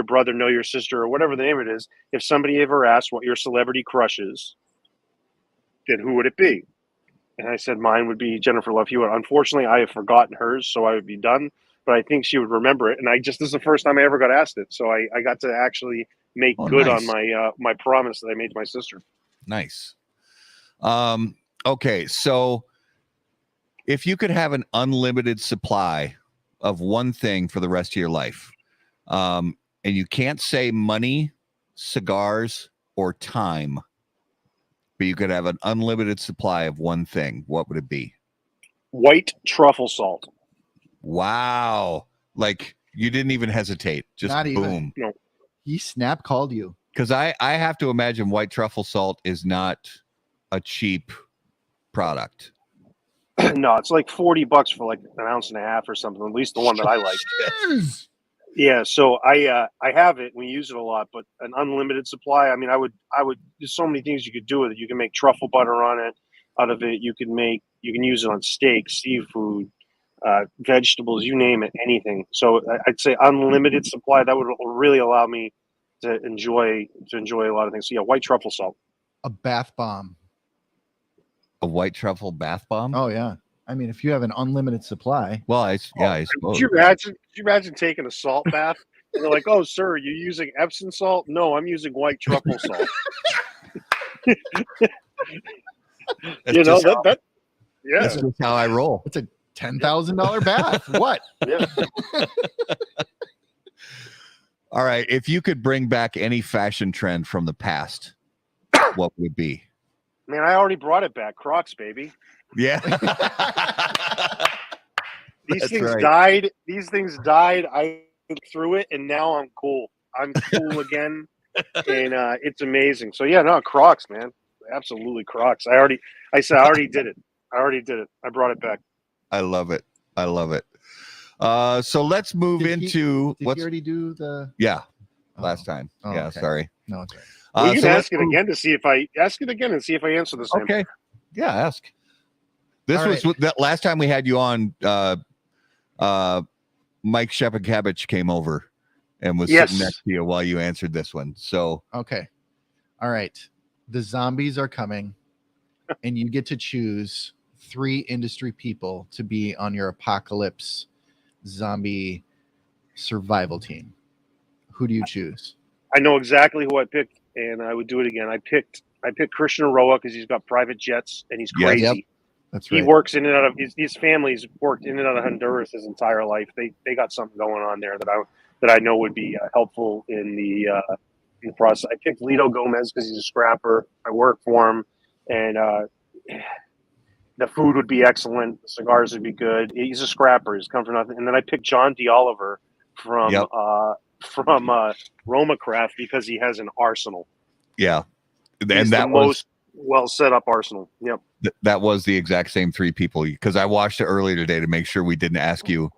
brother, know your sister, or whatever the name of it is, if somebody ever asks what your celebrity crush is, then who would it be? And I said mine would be Jennifer Love Hewitt. Unfortunately, I have forgotten hers, so I would be done. But I think she would remember it. And this is the first time I ever got asked it, so I got to actually make good nice. on my promise that I made to my sister. Nice. Okay, so if you could have an unlimited supply of one thing for the rest of your life, and you can't say money, cigars, or time, but you could have an unlimited supply of one thing, what would it be? White truffle salt. Wow. Like you didn't even hesitate. Just Not boom. even. No. He snap called you. Because I have to imagine white truffle salt is not a cheap product. No, it's like $40 for like an ounce and a half or something. At least the one that I like. Yeah, so I have it. We use it a lot, but an unlimited supply. I mean, I would. There's so many things you could do with it. You can make truffle butter on it. Out of it, you can use it on steak, seafood, vegetables, you name it, anything. So I'd say unlimited supply. That would really allow me to enjoy a lot of things. So yeah, white truffle salt. A bath bomb. A white truffle bath bomb? Oh yeah. I mean, if you have an unlimited supply. Well, I suppose. Could you imagine taking a salt bath? And they're like, "Oh, sir, are you using Epsom salt?" No, I'm using white truffle salt. That. Yeah, That's just how I roll. It's a $10,000 bath. What? Yeah. All right. If you could bring back any fashion trend from the past, what would it be? Man, I already brought it back. Crocs, baby. Yeah. These things died. I went through it, and now I'm cool. I'm cool again, and it's amazing. So yeah, no, Crocs, man, absolutely Crocs. I already did it. I brought it back. I love it. So let's move into Did he already do the? Yeah, last time. Oh, yeah, okay. sorry. No, it's all right. Well, you so can ask it again and see if I answer the same. Okay. Yeah, ask. This All was right. that last time we had you on. Mike Shepherd-Cabbage came over and was sitting next to you while you answered this one. So Okay. All right. The zombies are coming, and you get to choose 3 industry people to be on your apocalypse zombie survival team. Who do you choose? I know exactly who I picked, and I would do it again. I picked Christian Aroa because he's got private jets and he's crazy. Yep. That's right. He works in and out of his family's worked in and out of Honduras his entire life. They got something going on there that I know would be helpful in the process. I picked Lito Gomez because he's a scrapper. I work for him, and the food would be excellent. The cigars would be good. He's a scrapper. He's come from nothing. And then I picked John DeOliver from Roma Craft because he has an arsenal. yeah, He's and that the was most well set up arsenal. Yep. that was the exact same 3 people because I watched it earlier today to make sure we didn't ask you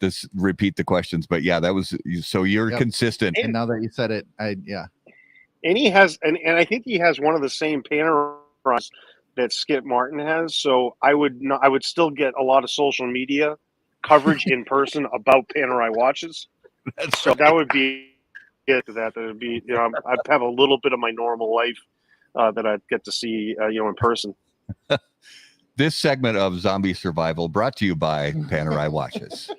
to repeat the questions. But yeah, that was so you're consistent. And now that you said it, yeah. And he has, and I think he has one of the same panoramas that Skip Martin has. So I would still get a lot of social media coverage in person about Panerai watches. So that would be it. That would be, I'd have a little bit of my normal life that I'd get to see, in person. This segment of Zombie Survival brought to you by Panerai Watches.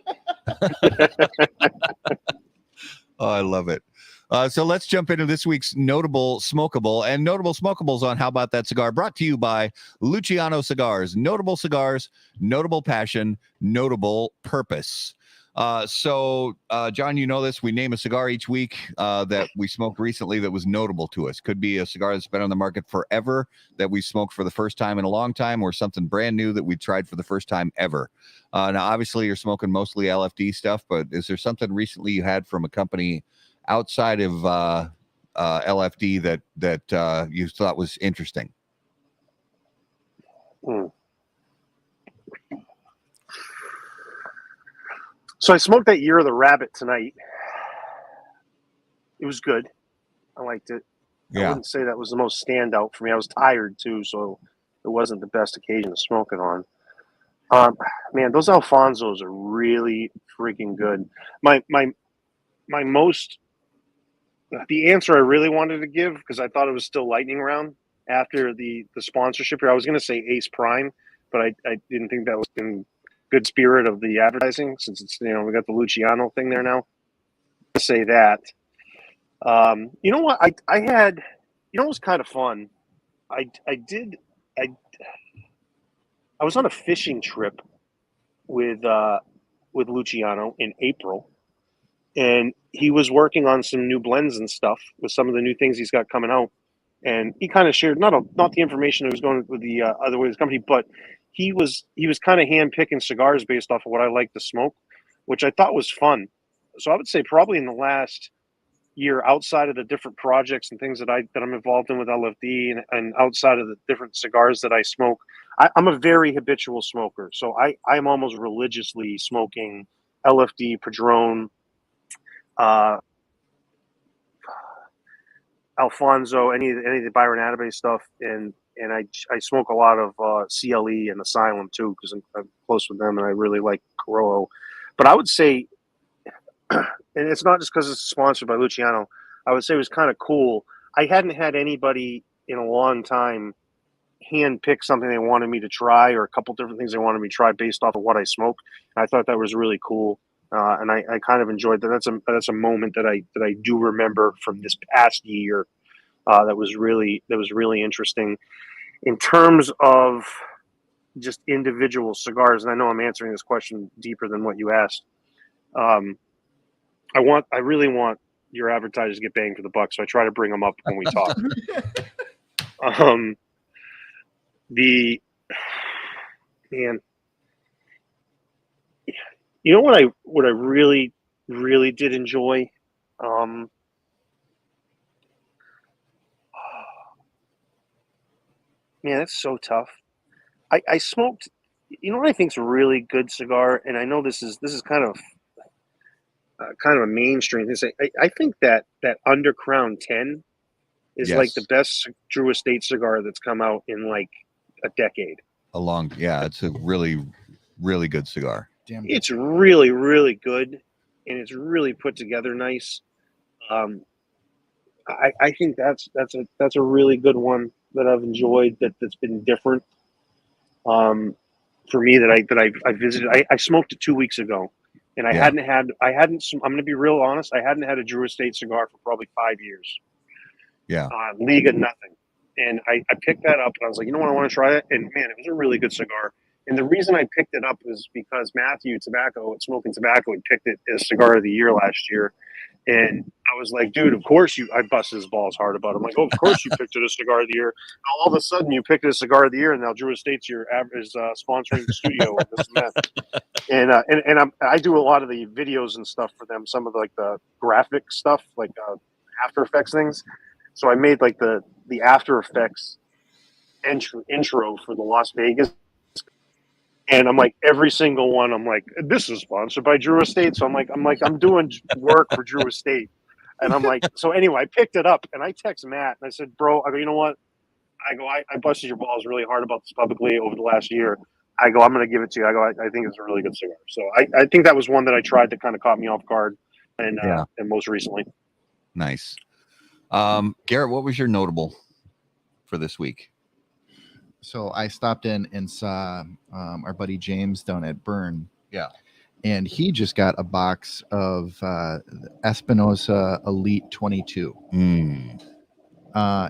Oh, I love it. So let's jump into this week's notable smokable and notable smokables on How About That Cigar, brought to you by Luciano Cigars. Notable cigars, notable passion, notable purpose. John, you know this. We name a cigar each week that we smoked recently that was notable to us. Could be a cigar that's been on the market forever that we smoked for the first time in a long time, or something brand new that we tried for the first time ever. Now, obviously, you're smoking mostly LFD stuff, but is there something recently you had from a company outside of LFD that you thought was interesting? So I smoked that Year of the Rabbit tonight. It was good. I liked it. I wouldn't say that was the most standout for me. I was tired too, so it wasn't the best occasion to smoke it on. Man, those Alfonsos are really freaking good. The answer I really wanted to give, because I thought it was still lightning round after the sponsorship here. I was going to say Ace Prime, but I didn't think that was in good spirit of the advertising, since it's, we got the Luciano thing there now. To say that. You know what? I had, it was kind of fun. I was on a fishing trip with Luciano in April, and he was working on some new blends and stuff with some of the new things he's got coming out. And he kind of shared not the information that was going with the other way of his company, but he was kind of hand picking cigars based off of what I like to smoke, which I thought was fun. So I would say probably in the last year, outside of the different projects and things that I'm involved in with LFD, and outside of the different cigars that I smoke, I'm a very habitual smoker. So I'm almost religiously smoking LFD, Padron, Alfonso, any of the Byron Atabay stuff, and I smoke a lot of CLE and Asylum too, because I'm close with them and I really like Corojo. But I would say, and it's not just because it's sponsored by Luciano, I would say it was kind of cool. I hadn't had anybody in a long time hand pick something they wanted me to try, or a couple different things they wanted me to try based off of what I smoke. And I thought that was really cool. And I kind of enjoyed that. That's a moment that I do remember from this past year. That was really interesting in terms of just individual cigars. And I know I'm answering this question deeper than what you asked. I really want your advertisers to get bang for the buck, so I try to bring them up when we talk. You know what I really did enjoy. Man, that's so tough. I smoked. You know what I think's a really good cigar, and I know this is kind of a mainstream thing. I think that Undercrown 10 is like the best Drew Estate cigar that's come out in like a decade. It's a really, really good cigar. It's really, really good, and it's really put together nice. I think that's a really good one that I've enjoyed, that's been different. For me, that I visited. I smoked it 2 weeks ago, and I'm going to be real honest. I hadn't had a Drew Estate cigar for probably 5 years. Yeah. League of Nothing. And I picked that up, and I was like, you know what, I want to try it. And man, it was a really good cigar. And the reason I picked it up is because Matthew Tobacco at Smoking Tobacco had picked it as Cigar of the Year last year. And I was like, dude, of course I busted his balls hard about it. I'm like, oh, of course you picked it as Cigar of the Year. Now, all of a sudden, you picked it as Cigar of the Year, and now Drew Estate's is sponsoring the studio and this and that. And I do a lot of the videos and stuff for them, some of the graphic stuff, like After Effects things. So I made like the After Effects intro for the Las Vegas. And I'm like, every single one, I'm like, this is sponsored by Drew Estate. So I'm doing work for Drew Estate. And I'm like, so anyway, I picked it up and I text Matt and I said, bro, I go, you know what? I busted your balls really hard about this publicly over the last year. I go, I'm going to give it to you. I go, I think it's a really good cigar. So I think that was one that I tried that kind of caught me off guard. And most recently. Nice. Garrett, what was your notable for this week? So I stopped in and saw our buddy James down at Burn. Yeah. and he just got a box of Espinosa Elite 22.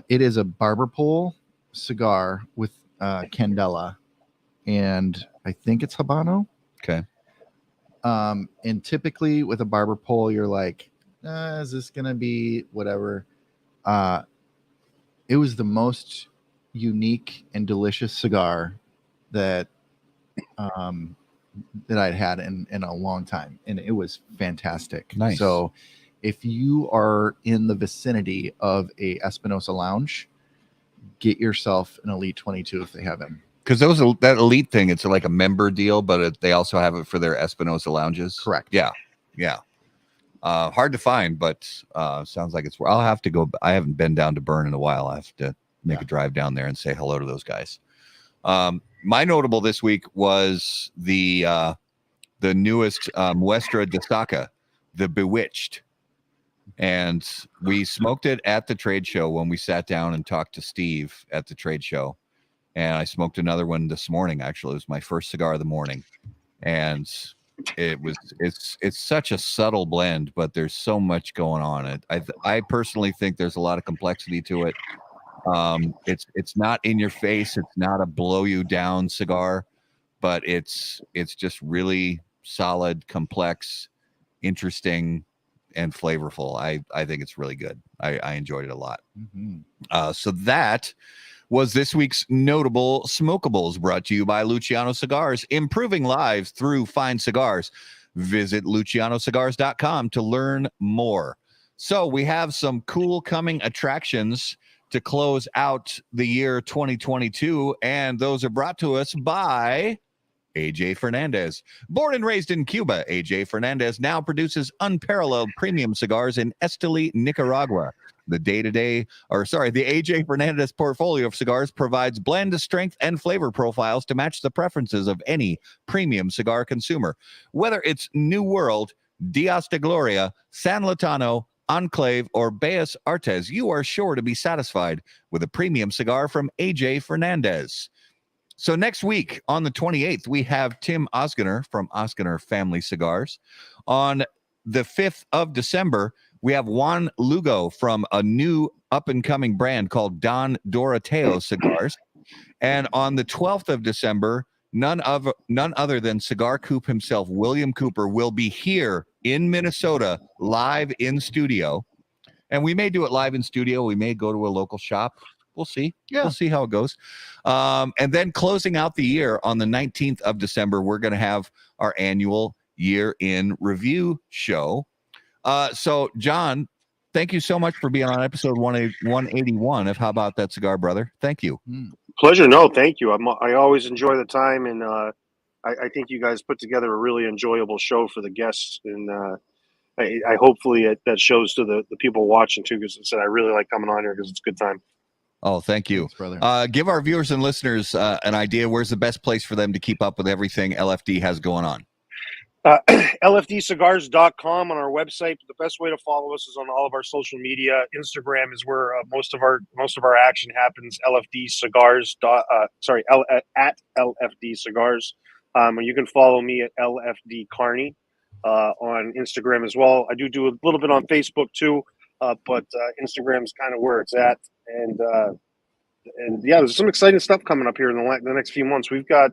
It is a barber pole cigar with candela, and I think it's Habano. Okay. And typically with a barber pole, you're like, is this gonna be whatever? It was the most unique and delicious cigar that that I'd had in a long time, and it was fantastic. Nice. So if you are in the vicinity of a Espinosa lounge, get yourself an Elite 22 if they have them. Because that Elite thing, it's like a member deal, but they also have it for their Espinosa lounges. Correct. Yeah. Hard to find, but sounds like it's. I'll have to go. I haven't been down to Burn in a while. I have to make a drive down there and say hello to those guys. My notable this week was the newest Muestra de Saca, the Bewitched, and we smoked it at the trade show when we sat down and talked to Steve at the trade show. And I smoked another one this morning. Actually, it was my first cigar of the morning, and it's such a subtle blend, but there's so much going on. I personally think there's a lot of complexity to it. It's not in your face. It's not a blow you down cigar, but it's just really solid, complex, interesting, and flavorful. I think it's really good. I enjoyed it a lot. So that was this week's notable smokables, brought to you by Luciano Cigars, improving lives through fine cigars. Visit lucianocigars.com to learn more. So we have some cool coming attractions to close out the year 2022, and those are brought to us by AJ Fernandez. Born and raised in Cuba, AJ Fernandez now produces unparalleled premium cigars in Esteli, Nicaragua. The AJ Fernandez portfolio of cigars provides blend, strength, and flavor profiles to match the preferences of any premium cigar consumer. Whether it's New World, Dias de Gloria, San Latano, Enclave, or Bellas Artes, you are sure to be satisfied with a premium cigar from AJ Fernandez. So next week on the 28th, we have Tim Osgener from Osgener Family Cigars. On the 5th of December, we have Juan Lugo from a new up-and-coming brand called Don Doroteo Cigars. And on the 12th of December, none other than Cigar Coop himself, William Cooper, will be here in Minnesota, live in studio. And we may do it live in studio. We may go to a local shop. We'll see. Yeah. We'll see how it goes. And then closing out the year on the 19th of December, we're going to have our annual year in review show. So, John, thank you so much for being on episode 181 of How About That Cigar, brother. Thank you. Pleasure. No, thank you. I always enjoy the time, and I think you guys put together a really enjoyable show for the guests, and I hopefully that shows to the people watching too, because I said I really like coming on here because it's a good time. Oh, thank you. Thanks, brother. Give our viewers and listeners an idea. Where's the best place for them to keep up with everything LFD has going on? LFDcigars.com on our website. The best way to follow us is on all of our social media. Instagram is where most of our action happens. LFD Cigars. At LFD Cigars. And you can follow me at LFD Carney on Instagram as well. I do a little bit on Facebook too, but Instagram is kind of where it's at. And yeah, there's some exciting stuff coming up here in the next few months. We've got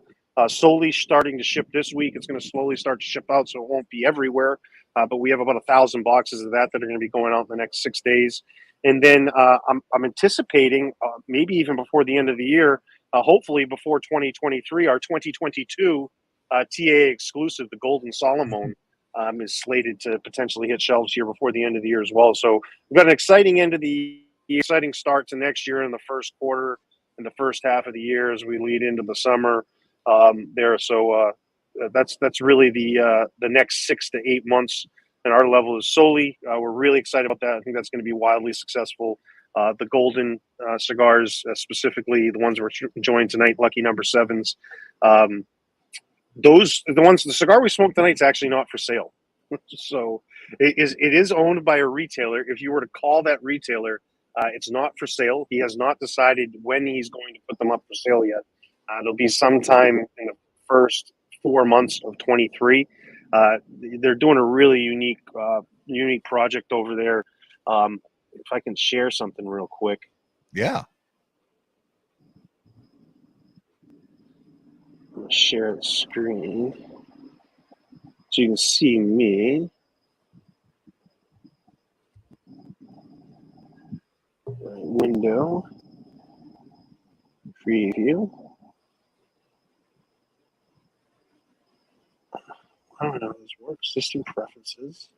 solely starting to ship this week. It's going to slowly start to ship out, so it won't be everywhere. But we have about 1,000 boxes of that are going to be going out in the next 6 days. And then I'm anticipating maybe even before the end of the year, hopefully before 2023, our 2022 TA exclusive, the Golden Solomon, is slated to potentially hit shelves here before the end of the year as well. So we've got an exciting end of the exciting start to next year in the first quarter and the first half of the year as we lead into the summer there. So that's really the next 6 to 8 months. And our level is solely. We're really excited about that. I think that's going to be wildly successful. The golden cigars, specifically the ones we're enjoying tonight, Lucky Number 7s. The cigar we smoked tonight is actually not for sale. So it is owned by a retailer. If you were to call that retailer, it's not for sale. He has not decided when he's going to put them up for sale yet. It'll be sometime in the first 4 months of 23. They're doing a really unique project over there. If I can share something real quick. Yeah. I'm gonna share the screen so you can see me. Window. Preview. I don't know how this works. System preferences.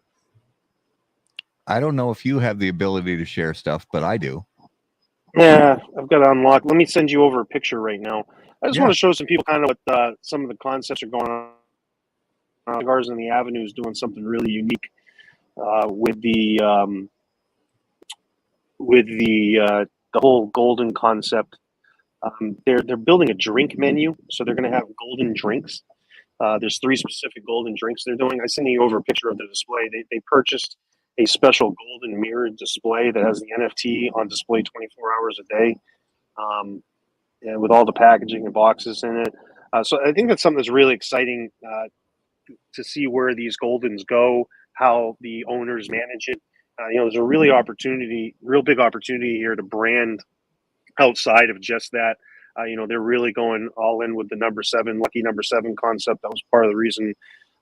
I don't know if you have the ability to share stuff, but I do. Yeah, I've got to unlock. Let me send you over a picture right now. I just Yeah. want to show some people kind of what some of the concepts are going on. Cigars in the Avenue is doing something really unique with the whole golden concept. They're building a drink menu, so they're going to have golden drinks. There's 3 specific golden drinks they're doing. I sent you over a picture of the display. They purchased a special golden mirrored display that has the NFT on display 24 hours a day, and with all the packaging and boxes in it. So I think that's something that's really exciting to see where these goldens go, how the owners manage it. There's a real big opportunity here to brand outside of just that. They're really going all in with the number 7, lucky number 7 concept. That was part of the reason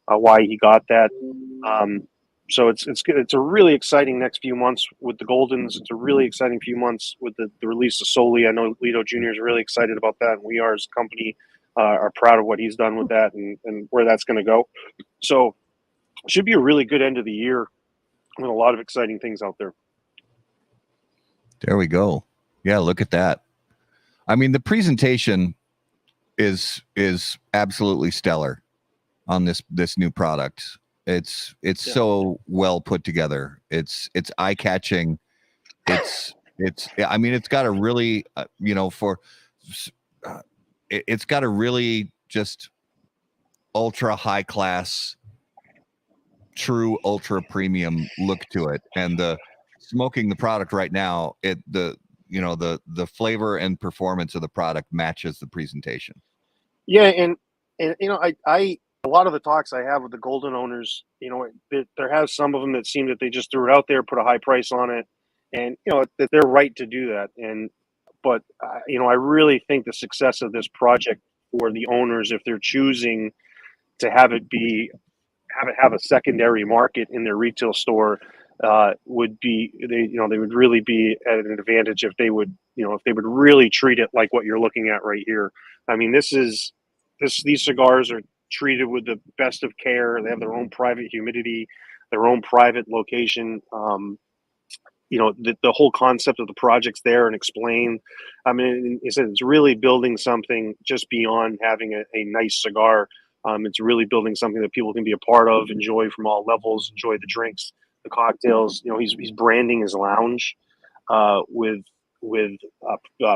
why he got that. So it's good. It's a really exciting next few months with the Goldens. It's a really exciting few months with the release of Soli. I know Lito Jr. is really excited about that, and we are as a company are proud of what he's done with that and where that's going to go. So it should be a really good end of the year with a lot of exciting things out there. There we go. Yeah, look at that. I mean, the presentation is absolutely stellar on this new product. It's so well put together. It's eye-catching. It's I mean, it's got a really it's got a really just ultra high class, true ultra premium look to it. And the smoking the product right now, the flavor and performance of the product matches the presentation. Yeah, and I a lot of the talks I have with the Golden owners, there has some of them that seem that they just threw it out there, put a high price on it, and that they're right to do that. But I really think the success of this project for the owners, if they're choosing to have it have a secondary market in their retail store, would be they would really be at an advantage if they would really treat it like what you're looking at right here. I mean, these cigars are treated with the best of care. They have their own private humidity, their own private location. The whole concept of the project's there and explained. I mean, it's really building something just beyond having a nice cigar. It's really building something that people can be a part of, enjoy from all levels, enjoy the drinks, the cocktails. He's branding his lounge with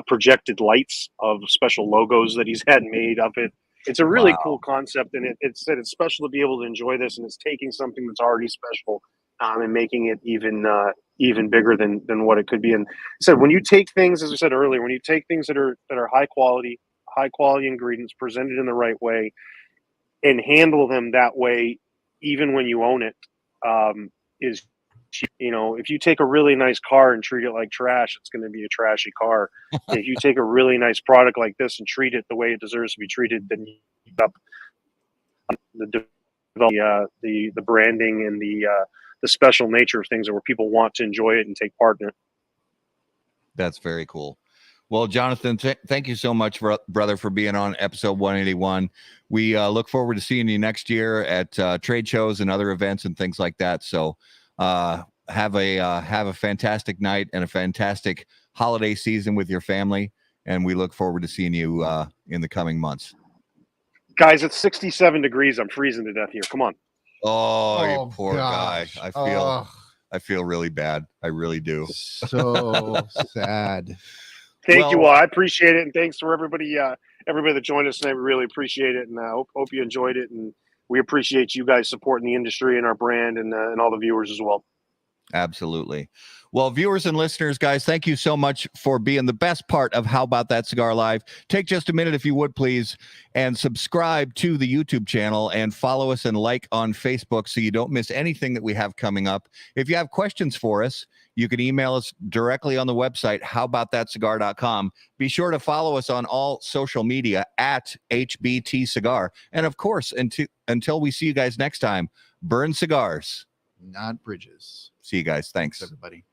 projected lights of special logos that he's had made of it. It's a really cool concept, and it's special to be able to enjoy this, and it's taking something that's already special and making it even bigger than what it could be. And so when you take things, as I said earlier, when you take things that are high quality ingredients presented in the right way and handle them that way, even when you own it, is if you take a really nice car and treat it like trash, it's going to be a trashy car. If you take a really nice product like this and treat it the way it deserves to be treated, then you keep up the branding and the special nature of things where people want to enjoy it and take part in it. That's very cool. Well, Jonathan, thank you so much, brother, for being on episode 181. We look forward to seeing you next year at trade shows and other events and things like that. So have a fantastic night and a fantastic holiday season with your family. And we look forward to seeing you in the coming months. Guys, it's 67 degrees. I'm freezing to death here. Come on. Oh, you poor gosh. guy. I feel really bad. I really do. So sad. Thank you all. I appreciate it. And thanks for everybody that joined us tonight. We really appreciate it. And I hope you enjoyed it. And we appreciate you guys supporting the industry and our brand and all the viewers as well. Absolutely. Well, viewers and listeners, guys, thank you so much for being the best part of How About That Cigar Live. Take just a minute, if you would, please, and subscribe to the YouTube channel and follow us and like on Facebook so you don't miss anything that we have coming up. If you have questions for us, you can email us directly on the website, howaboutthatcigar.com. Be sure to follow us on all social media at HBT Cigar. And of course, until we see you guys next time, burn cigars, not bridges. See you guys. Thanks. Everybody.